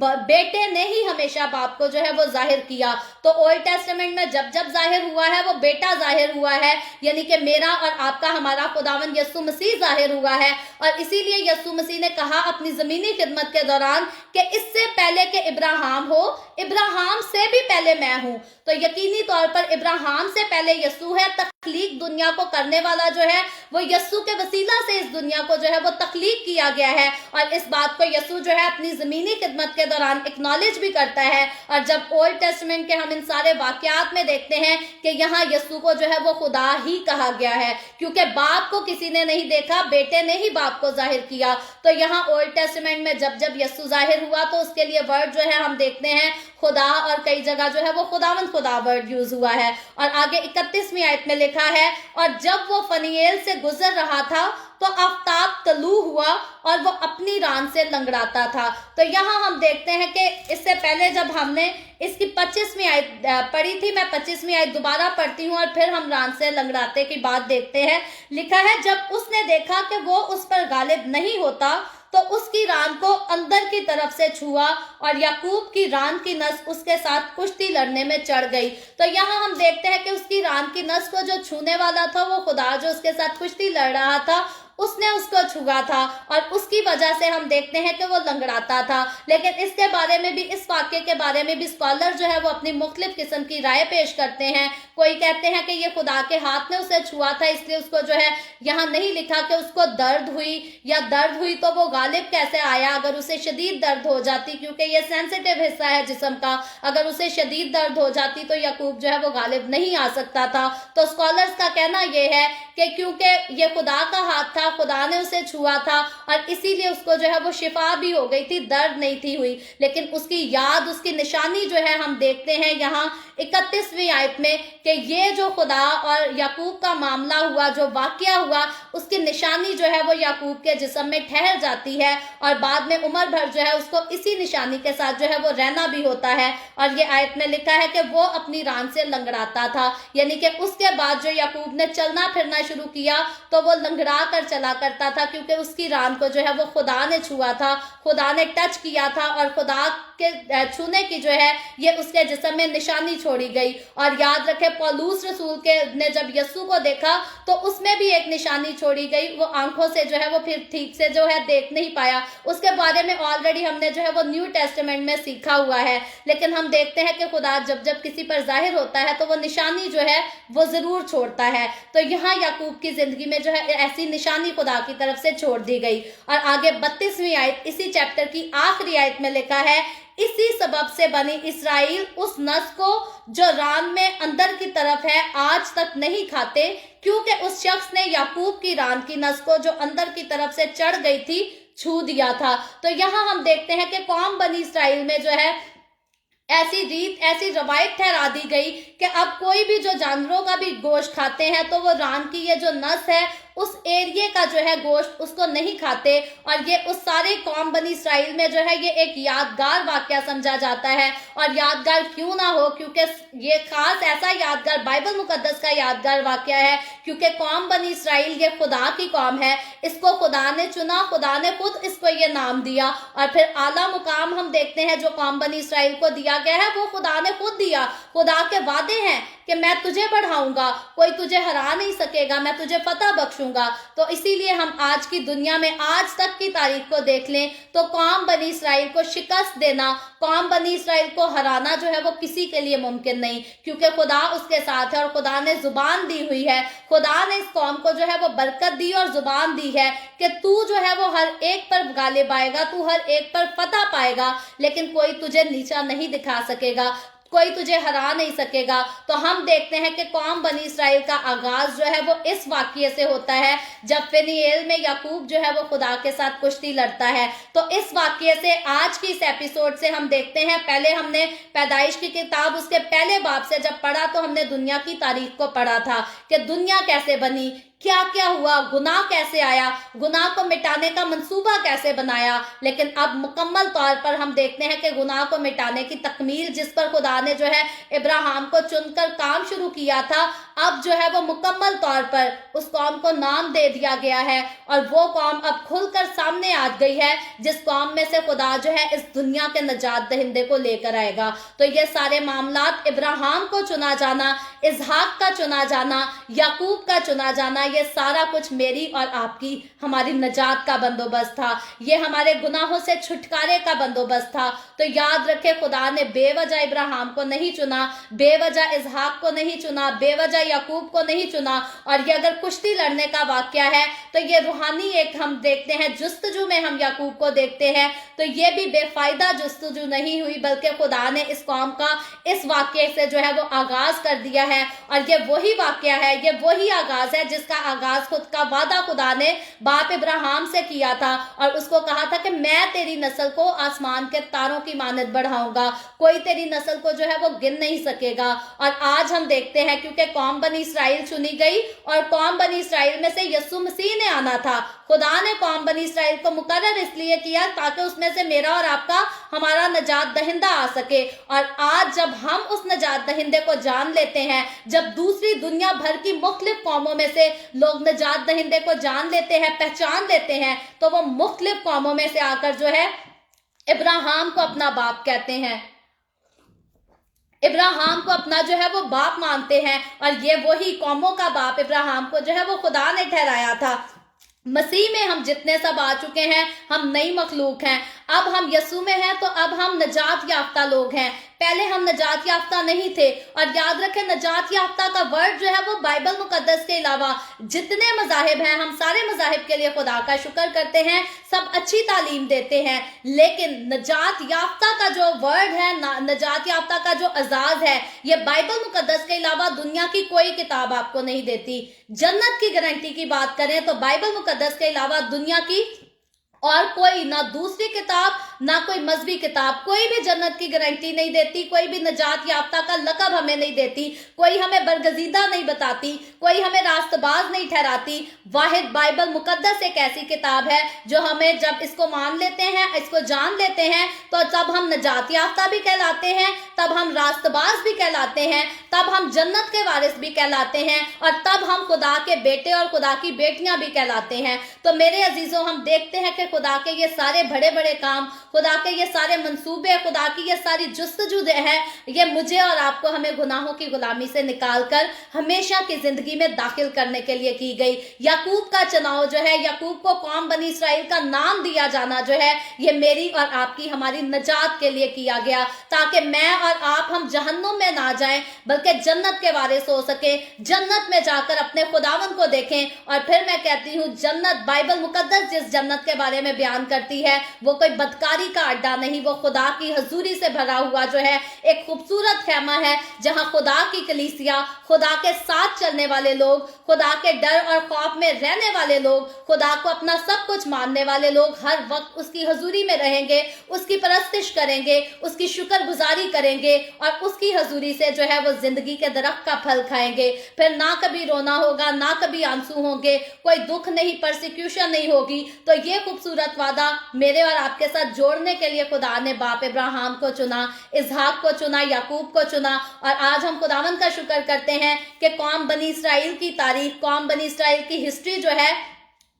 बेटे ने ही हमेशा बाप को जो है वो जाहिर किया। तो ओल्ड टेस्टामेंट में जब जब जाहिर हुआ है वो बेटा जाहिर हुआ है, यानी कि मेरा और आपका, हमारा खुदावन यीशु मसीह जाहिर हुआ है। और इसीलिए यीशु मसीह ने कहा अपनी जमीनी खिदमत के दौरान कि इससे पहले कि इब्राहिम हो, इब्राहिम से भी पहले मैं हूं। तो यकीनी तौर पर इब्राहिम से पहले यीशु है। तख्लीक दुनिया को करने वाला जो है वो यीशु के वसीला से इस दुनिया को जो है वो तख्लीक किया गया है। और इस बात को यीशु जो है अपनी जमीनी खिदमत के दौरान एक्नॉलेज भी करता है। और जब ओल्ड टेस्टामेंट के हम इन सारे वाकयात में देखते हैं कि यहाँ यीशु को जो है वो खुदा ही कहा गया है, क्योंकि बाप को किसी ने नहीं देखा, बेटे ने ही बाप को जाहिर किया। तो यहाँ ओल्ड टेस्टामेंट में जब जब यीशु जाहिर हुआ तो उसके लिए वर्ड जो है हम देखते हैं खुदा, और कई जगह जो है वो खुदावंद खुदा वर्ड यूज हुआ है। और आगे 31वीं आयत में लिखा है, और जब वो फनीएल से गुजर रहा था तो आफताब तलू हुआ और वो अपनी रान से लंगड़ाता था। तो यहाँ हम देखते हैं कि इससे पहले जब हमने इसकी 25वीं आयत पढ़ी थी, मैं 25वीं आयत दोबारा पढ़ती हूँ और फिर हम रान से लंगड़ाते की बात देखते हैं। लिखा है, जब उसने देखा कि वो उस पर गालिब नहीं होता तो उसकी रान को अंदर की तरफ से छुआ और याकूब की रान की नस उसके साथ कुश्ती लड़ने में चढ़ गई। तो यहाँ हम देखते हैं कि उसकी रान की नस को जो छूने वाला था वो खुदा जो उसके साथ कुश्ती लड़ रहा था, उसने उसको छुआ था और उसकी वजह से हम देखते हैं कि वो लंगड़ाता था। लेकिन इसके बारे में भी, इस वाक्य के बारे में भी स्कॉलर जो है वो अपनी मुख्तलिफ किस्म की राय पेश करते हैं। कोई कहते हैं कि ये खुदा के हाथ ने उसे छुआ था, इसलिए उसको जो है यहाँ नहीं लिखा कि उसको दर्द हुई, या दर्द हुई तो वो गालिब कैसे आया अगर उसे शदीद दर्द हो जाती, क्योंकि ये सेंसिटिव हिस्सा है जिस्म का। अगर उसे शदीद दर्द हो जाती तो याकूब जो है वो गालिब नहीं आ सकता था। तो स्कॉलर्स का कहना यह है कि क्योंकि ये खुदा का हाथ था था, खुदा ने उसे छुआ था और इसीलिए उसको जो है वो शिफा भी हो गई थी, दर्द नहीं थी हुई। लेकिन उसकी याद, उसकी निशानी जो है हम देखते हैं यहाँ 31वीं आयत में कि ये जो खुदा और याकूब का मामला हुआ, जो वाकया हुआ, उसकी निशानी जो है वो याकूब के जिस्म में ठहर जाती है और बाद में उम्र भर जो है उसको इसी निशानी के साथ जो है वो रहना भी होता है। और ये आयत में लिखा है कि वो अपनी रान से लंगड़ाता था, यानी कि उसके बाद जो याकूब ने चलना फिरना शुरू किया तो वो लंगड़ा कर चला करता था, क्योंकि उसकी रान को जो है वो खुदा ने छुआ था, खुदा ने टच किया था और खुदा के छूने की जो है ये उसके जिस्म में निशानी छोड़ी गई। और याद रखे पौलुस रसूल के ने जब यस्सु को देखा तो उसमें भी एक निशानी छोड़ी गई, वो आंखों से जो है वो फिर ठीक से जो है देख नहीं पाया। उसके बारे में ऑलरेडी हमने जो है वो न्यू टेस्टामेंट में सीखा हुआ है। लेकिन हम देखते हैं कि खुदा जब जब किसी पर जाहिर होता है तो वो निशानी जो है वो जरूर छोड़ता है। तो यहाँ याकूब की जिंदगी में जो है ऐसी निशानी खुदा की तरफ से छोड़ दी गई। और आगे 32वीं आयत इसी चैप्टर की आखिरी आयत में लिखा है, इसी सबब से बनी इस्राएल उस नस्ल को जो रान में अंदर की तरफ है आज तक नहीं खाते, क्योंकि उस शख्स ने याकूब की रान की नस्ल को जो अंदर की तरफ से चढ़ गई थी छू दिया था। तो यहाँ हम देखते हैं कि कौम बनी इस्राएल में जो है ऐसी रीत, ऐसी रवायत ठहरा दी गई कि अब कोई भी जो जानवरों का भी गोश्त खाते हैं तो वो रान की ये जो नस्ल है उस एरिए का जो है गोश्त उसको नहीं खाते। और ये उस सारे कौम बनी इस्राएल में जो है ये एक यादगार वाकया समझा जाता है। और यादगार क्यों ना हो, क्योंकि ये खास ऐसा यादगार बाइबल मुकद्दस का यादगार वाकया है, क्योंकि कौम बनी इस्राएल ये खुदा की कौम है, इसको खुदा ने चुना, खुदा ने खुद इसको ये नाम दिया। और फिर आला मुकाम हम देखते हैं जो कौम बनी इस्राएल को दिया गया है वो खुदा ने खुद दिया। खुदा के वादे हैं कि मैं तुझे बढ़ाऊंगा, कोई तुझे हरा नहीं सकेगा, मैं तुझे फतह बख्शूंगा। तो इसीलिए हम आज की दुनिया में आज तक की तारीख को देख लें तो कौम बनी इस्राएल को शिकस्त देना, कौम बनी इस्राएल को हराना जो है वो किसी के लिए मुमकिन नहीं, क्योंकि खुदा उसके साथ है और खुदा ने जुबान दी हुई है। खुदा ने इस कौम को जो है वो बरकत दी और जुबान दी है कि तू जो है वो हर एक पर गालिब आएगा, तू हर एक पर फतह पाएगा, लेकिन कोई तुझे नीचा नहीं दिखा सकेगा, कोई तुझे हरा नहीं सकेगा। तो हम देखते हैं कि कौम बनी इस्राएल का आगाज जो है वो इस वाकये से होता है जब पेनिएल में याकूब जो है वो खुदा के साथ कुश्ती लड़ता है। तो इस वाकये से आज की इस एपिसोड से हम देखते हैं, पहले हमने पैदाइश की किताब उसके पहले बाब से जब पढ़ा तो हमने दुनिया की तारीख को पढ़ा था कि दुनिया कैसे बनी, क्या क्या हुआ, गुनाह कैसे आया, गुनाह को मिटाने का मंसूबा कैसे बनाया। लेकिन अब मुकम्मल तौर पर हम देखते हैं कि गुनाह को मिटाने की तकमील जिस पर खुदा ने जो है इब्राहिम को चुनकर काम शुरू किया था, अब जो है वो मुकम्मल तौर पर उस कौम को नाम दे दिया गया है और वो कौम अब खुलकर सामने आ गई है जिस कौम में से खुदा जो है इस दुनिया के नजात दहिंदे को लेकर आएगा। तो ये सारे मामलात, इब्राहिम को चुना जाना, इसहाक का चुना जाना, याकूब का चुना जाना, ये सारा कुछ मेरी और आपकी, हमारी नजात का बंदोबस्त था, ये हमारे गुनाहों से छुटकारे का बंदोबस्त था। तो याद रखे खुदा ने बेवजह इब्राहिम को नहीं चुना, बेवजह इसहाक को नहीं चुना, बेवजह याकूब को नहीं चुना। और ये अगर कुश्ती लड़ने का वाकया है तो ये रूहानी एक हम देखते हैं जुस्तजू में हम याकूब को देखते हैं, तो ये भी बेफायदा जुस्तजू नहीं हुई, बल्कि खुदा ने इस कौम का इस वाकये से जो है वो आगाज कर दिया है। और ये वही वाकया है, ये वही आगाज है जिसका आगाज खुद का वादा खुदा ने बाप इब्राहिम से किया था और उसको कहा था कि मैं तेरी नस्ल को आसमान के तारों की मानद बढ़ाऊंगा, कोई तेरी नस्ल को जो है वो गिन नहीं सकेगा। और आज हम देखते हैं क्योंकि कौम बनी इस्राएल चुनी गई और कौम बनी इस्राएल में से यीशु मसीह ने आना था। खुदा ने कौम बनी इस्राएल को मुकर्रर इसलिए किया ताकि उसमें से मेरा और आपका, हमारा नजात दहिंदा आ सके। और आज जब हम उस नजात दहिंदे को जान लेते हैं, जब दूसरी दुनिया भर की मुख्तलिफ कौमों में से लोग नजात दहिंदे को जान लेते हैं, पहचान लेते हैं, तो वो मुख्तलिफ कौमों में से आकर जो है इब्राहिम को अपना बाप कहते हैं, इब्राहिम को अपना जो है वो बाप मानते हैं। और ये वही कौमों का बाप इब्राहिम को जो है वो खुदा ने ठहराया था। मसीह में हम जितने सब आ चुके हैं, हम नई मखलूक हैं। अब हम यीशु में हैं तो अब हम नजात याफ्ता लोग हैं, पहले हम नजात याफ्ता नहीं थे। और याद रखें, नजात याफ्ता का वर्ड जो है वो बाइबल मुकद्दस के अलावा जितने मज़ाहिब हैं, हम सारे मज़ाहिब के लिए खुदा का शुक्र करते हैं, सब अच्छी तालीम देते हैं, लेकिन नजात याफ्ता का जो वर्ड है, नजात याफ्ता का जो एजाज है, ये बाइबल मुकद्दस के अलावा दुनिया की कोई किताब आपको नहीं देती। जन्नत की गारंटी की बात करें तो बाइबल मुकद्दस के अलावा दुनिया की और कोई, ना दूसरी किताब ना कोई मजहबी किताब, कोई भी जन्नत की गारंटी नहीं देती, कोई भी नजात याफ्ता का लकब हमें नहीं देती, कोई हमें बरगजीदा नहीं बताती, कोई हमें रास्तबाज नहीं ठहराती। वाहिद बाइबल मुकद्दस एक ऐसी किताब है जो हमें, जब इसको मान लेते हैं, इसको जान लेते हैं, तो तब हम नजात याफ्ता भी कहलाते हैं, तब हम रास्तबाज भी कहलाते हैं, तब हम जन्नत के वारिस भी कहलाते हैं, और तब हम खुदा के बेटे और खुदा की बेटियां भी कहलाते हैं। तो मेरे अजीजों, हम देखते हैं कि खुदा के ये सारे बड़े बड़े काम, खुदा के ये सारे मंसूबे, खुदा की ये सारी जुस्तजू है, ये मुझे और आपको, हमें गुनाहों की गुलामी से निकालकर हमेशा की जिंदगी में दाखिल करने के लिए की गई। याकूब का चुनाव जो है, याकूब को कौम बनी इसराइल का नाम दिया जाना जो है, ये मेरी और आपकी, हमारी नजात के लिए किया गया, ताकि मैं और आप, हम जहन्नुम में ना जाएं बल्कि जन्नत के वारिस हो सके, जन्नत में जाकर अपने खुदावन को देखें। और फिर मैं कहती हूँ, जन्नत, बाइबल मुकद्दस जिस जन्नत के बारे में बयान करती है, वो कोई बदकारी का अड्डा नहीं, वो खुदा की हजूरी से भरा हुआ जो है एक खूबसूरत खेमा है, जहां खुदा की कलीसिया, खुदा के साथ चलने वाले लोग, खुदा के डर और खौफ में रहने वाले लोग, खुदा को अपना सब कुछ मानने वाले लोग हर वक्त उसकी हजूरी में रहेंगे, उसकी परस्तिश करेंगे, उसकी शुक्रगुजारी करेंगे, और उसकी हजूरी से जो है वो जिंदगी के दरख्त का फल खाएंगे। फिर ना कभी रोना होगा, ना कभी आंसू होंगे, कोई दुख नहीं, परसिक्यूशन नहीं होगी। तो ये खूबसूरत वादा मेरे और आपके साथ जोड़ने के लिए खुदा ने बाप इब्राहिम को चुना, इसहाक को चुना, याकूब को चुना। और आज हम खुदावन का शुक्र करते हैं कि कौम बनी इसराइल की तारीख, कौम बनी इसराइल की हिस्ट्री जो है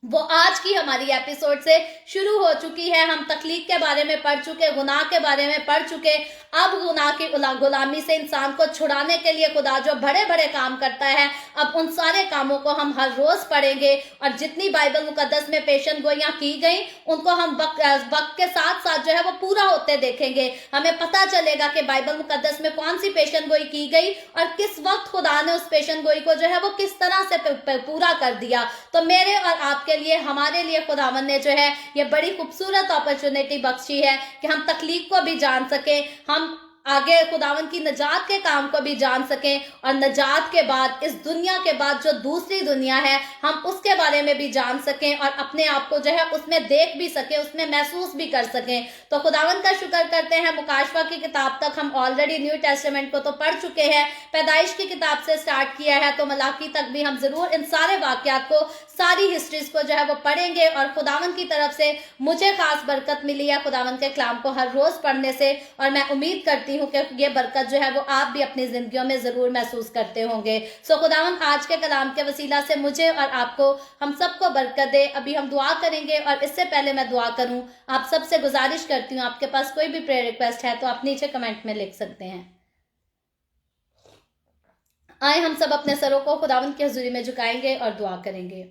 वो आज की हमारी एपिसोड से शुरू हो चुकी है। हम तकलीफ के बारे में पढ़ चुके, गुनाह के बारे में पढ़ चुके। अब गुनाह की गुलामी से इंसान को छुड़ाने के लिए खुदा जो बड़े बड़े काम करता है, अब उन सारे कामों को हम हर रोज पढ़ेंगे। और जितनी बाइबल मुकद्दस में पेशन गोइयां की गई, उनको हम वक्त के साथ साथ जो है वो पूरा होते देखेंगे। हमें पता चलेगा कि बाइबल मुकद्दस में कौन सी पेशन गोई की गई और किस वक्त खुदा ने उस पेशन गोई को जो है वो किस तरह से पूरा कर दिया। तो मेरे और आपके लिए, हमारे लिए खुदावन ने जो है ये बड़ी खूबसूरत अपॉर्चुनिटी बख्शी है कि हम तकलीफ को भी जान सके, हम आगे खुदावन की नजात के काम को भी जान सकें, और नजात के बाद, इस दुनिया के बाद जो दूसरी दुनिया है, हम उसके बारे में भी जान सकें और अपने आप को जो है उसमें देख भी सकें, उसमें महसूस भी कर सकें। तो खुदावन का शुक्र करते हैं, मुकाशफा की किताब तक हम ऑलरेडी न्यू टेस्टामेंट को तो पढ़ चुके हैं, पैदाइश की किताब से स्टार्ट किया है, तो मलाकी तक भी हम जरूर इन सारे वाकयात को, सारी हिस्ट्रीज को जो है वो पढ़ेंगे। और खुदावन की तरफ से मुझे खास बरकत मिली है खुदावन के कलाम को हर रोज पढ़ने से, और मैं उम्मीद करती हूँ कि ये बरकत जो है वो आप भी अपनी जिंदगियों में जरूर महसूस करते होंगे। सो खुदावन आज के कलाम के वसीला से मुझे और आपको, हम सबको बरकत दे। अभी हम दुआ करेंगे, और इससे पहले मैं दुआ करूं, आप सबसे गुजारिश करती हूँ, आपके पास कोई भी प्रेयर रिक्वेस्ट है तो आप नीचे कमेंट में लिख सकते हैं। आए हम सब अपने सरों को खुदावन की हजूरी में झुकाएंगे और दुआ करेंगे।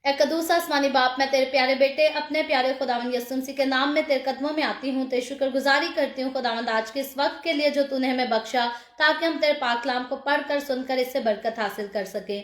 ए कदूस आसमानी बाप, मैं तेरे प्यारे बेटे, अपने प्यारे खुदावन यीशु मसीह के नाम में तेरे कदमों में आती हूँ, तेरी शुक्रगुजारी करती हूँ खुदावंद आज के इस वक्त के लिए जो तूने हमें बख्शा, ताकि हम तेरे पाक कलाम को पढ़कर, सुनकर इससे बरकत हासिल कर सके।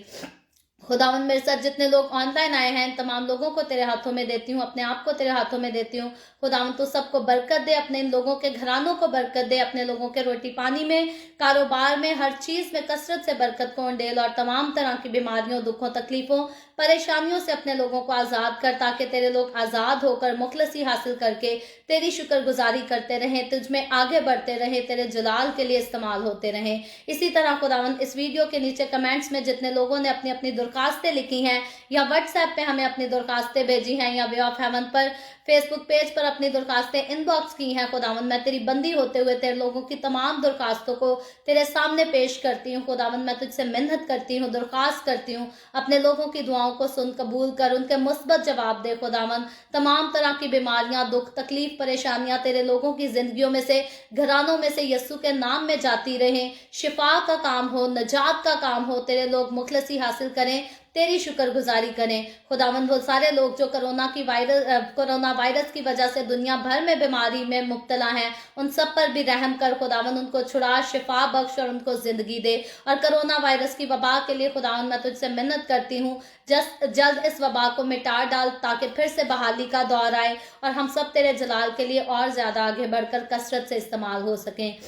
खुदावन मेरे साथ जितने लोग ऑनलाइन आए हैं, तमाम लोगों को तेरे हाथों में देती हूँ, अपने आप को तेरे हाथों में देती हूँ। खुदावन तू सबको बरकत दे, अपने इन लोगों के घरानों को बरकत दे, अपने लोगों के रोटी पानी में, कारोबार में, हर चीज में कसरत से बरकत को उंडेल, और तमाम तरह की बीमारियों, दुखों, तकलीफों, परेशानियों से अपने लोगों को आजाद कर, ताकि तेरे लोग आजाद होकर मुखलसी हासिल करके तेरी शुक्रगुजारी करते रहें, तुझ में आगे बढ़ते रहें, तेरे जलाल के लिए इस्तेमाल होते रहें। इसी तरह खुदावन इस वीडियो के नीचे कमेंट्स में जितने लोगों ने अपनी अपनी दरखास्तें लिखी हैं, या व्हाट्सएप पे हमें अपनी दरखास्तें भेजी हैं, या वे ऑफ हेवन पर फेसबुक पेज पर अपनी दरखास्तें इनबॉक्स की हैं, खुदावन मैं तेरी बंदी होते हुए तेरे लोगों की तमाम दरखास्तों को तेरे सामने पेश करती हूँ। खुदावन मैं तुझसे मिन्नत करती हूँ, दरखास्त करती हूँ, अपने लोगों की दुआओं को सुन, कबूल कर, उनके मुस्बत जवाब दे। खुदावन तमाम तरह की बीमारियां, दुख, तकलीफ, परेशानियां तेरे लोगों की जिंदगियों में से, घरानों में से यीशु के नाम में जाती रहें। शिफा का काम हो, नजात का काम हो, तेरे लोग मुखलसी हासिल करें, करें, तेरी शुक्रगुजारी करें। खुदावंद वो सारे लोग जो कोरोना वायरस की वजह से दुनिया भर में बीमारी में मुब्तला हैं, उन सब पर भी रहम कर खुदावंद, उनको छुड़ा, शिफा बख्श और उनको जिंदगी दे। और कोरोना वायरस की वबा के लिए खुदावंद मैं तुझसे मिन्नत करती हूँ, जल्द इस वबा को मिटा डाल ताकि फिर से बहाली का दौर आए और हम सब तेरे जलाल के लिए और ज्यादा आगे बढ़कर कसरत से इस्तेमाल हो सकें।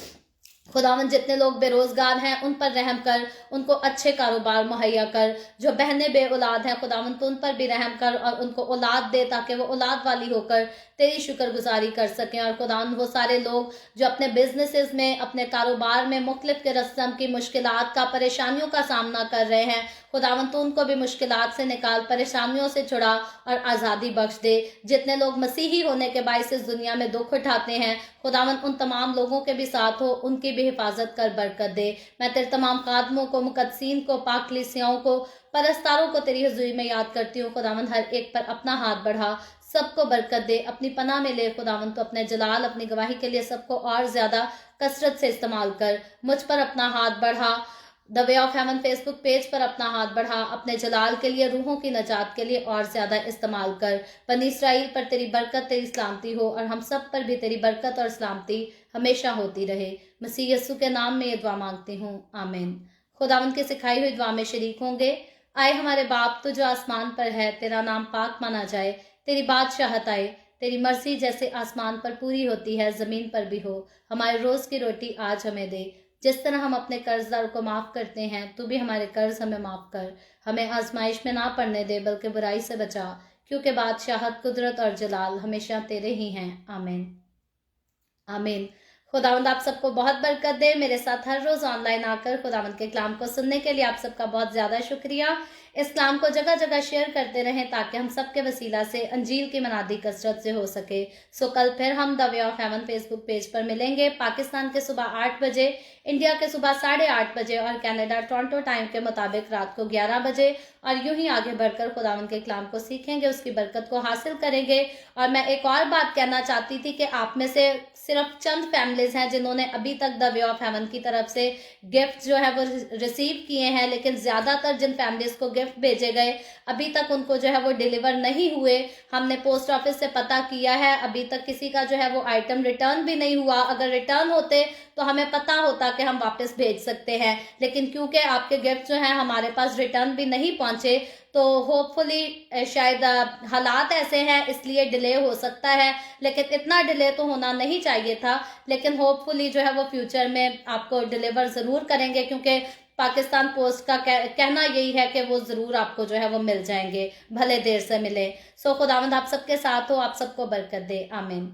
खुदावन जितने लोग बेरोजगार हैं उन पर रहम कर, उनको अच्छे कारोबार मुहैया कर। जो बहनें बे औलाद हैं खुदावन तो उन पर भी रहम कर और उनको औलाद दे ताकि वो औलाद वाली होकर तेरी शुक्रगुजारी कर सकें। और खुदावन वो सारे लोग जो अपने बिजनेसेस में, अपने कारोबार में मुख्तलिफ किस्म की मुश्किलात का, परेशानियों का सामना कर रहे हैं, खुदावन तो उनको भी मुश्किलात से निकाल, परेशानियों से छुड़ा और आज़ादी बख्श दे। जितने लोग मसीही होने के बायस इस दुनिया में दुख उठाते हैं खुदावन उन तमाम लोगों के भी साथ हो, उनकी भी हिफाजत कर, बरकत दे। मैं तेरे तमाम खादमों को, मुकद्दसीन को, पाक कलीसियाओं को, परस्तारों को तेरी हुजूरी में याद करती हूँ। खुदावन हर एक पर अपना हाथ बढ़ा, सबको बरकत दे, अपनी पनाह में ले। खुदावन तो अपने जलाल, अपनी गवाही के लिए सबको और ज्यादा कसरत से इस्तेमाल कर। मुझ पर अपना हाथ बढ़ा, the way of haven Facebook page पर अपना हाथ बढ़ा, अपने जलाल के लिए, रूहों की नजात के लिए और ज्यादा इस्तेमाल कर। बनी इसराइल पर तेरी बरकत, तेरी सलामती हो और हम सब पर भी तेरी बरकत और सलामती हमेशा होती रहे। मसीह यस्सु के नाम में ये दुआ मांगती हूँ, आमीन। खुदावंद की सिखाई हुई दुआ में शरीक होंगे। आए हमारे बाप तू जो आसमान पर है, तेरा नाम पाक माना जाए, तेरी बादशाहत आए, तेरी मर्जी जैसे आसमान पर पूरी होती है जमीन पर भी हो। हमारे रोज की रोटी आज हमें दे, जिस तरह हम अपने कर्जदार को माफ करते हैं तू भी हमारे कर्ज हमें माफ कर। हमें आजमाइश में ना पड़ने दे बल्कि बुराई से बचा, क्योंकि बादशाहत, कुदरत और जलाल हमेशा तेरे ही हैं, आमीन आमीन। खुदावंद आप सबको बहुत बरकत दे। मेरे साथ हर रोज ऑनलाइन आकर खुदावंद के कलाम को सुनने के लिए आप सबका बहुत ज्यादा शुक्रिया। इस कलाम को जगह जगह शेयर करते रहें ताकि हम सबके वसीला से अंजील की मनादी कसरत से हो सके। सो कल फिर हम the way of haven Facebook page पर मिलेंगे, पाकिस्तान के सुबह 8 बजे, इंडिया के सुबह 8:30 बजे और कनाडा टोरंटो टाइम के मुताबिक रात को 11 बजे। और यूं ही आगे बढ़कर खुदावंद के कलाम को सीखेंगे, उसकी बरकत को हासिल करेंगे। और मैं एक और बात कहना चाहती थी कि आप में से सिर्फ चंद फैमिलीज हैं जिन्होंने अभी तक द वे ऑफ हेवन की तरफ से गिफ्ट जो है वो रिसीव किए हैं, लेकिन ज्यादातर जिन फैमिलीज को गिफ्ट भेजे गए अभी तक उनको जो है वो डिलीवर नहीं हुए। हमने पोस्ट ऑफिस से पता किया है, अभी तक किसी का जो है वो आइटम रिटर्न भी नहीं हुआ। अगर रिटर्न होते तो हमें पता होता कि हम वापस भेज सकते हैं, लेकिन क्योंकि आपके गिफ्ट जो है हमारे पास रिटर्न भी नहीं पहुंचे तो होपफुली शायद हालात ऐसे हैं इसलिए डिले हो सकता है, लेकिन इतना डिले तो होना नहीं चाहिए था। लेकिन होपफुली जो है वो फ्यूचर में आपको डिलीवर जरूर करेंगे, क्योंकि पाकिस्तान पोस्ट का कहना यही है कि वो जरूर आपको जो है वो मिल जाएंगे, भले देर से मिले। सो खुदावंद आप सबके साथ हो, आप सबको बरकत दे, आमीन।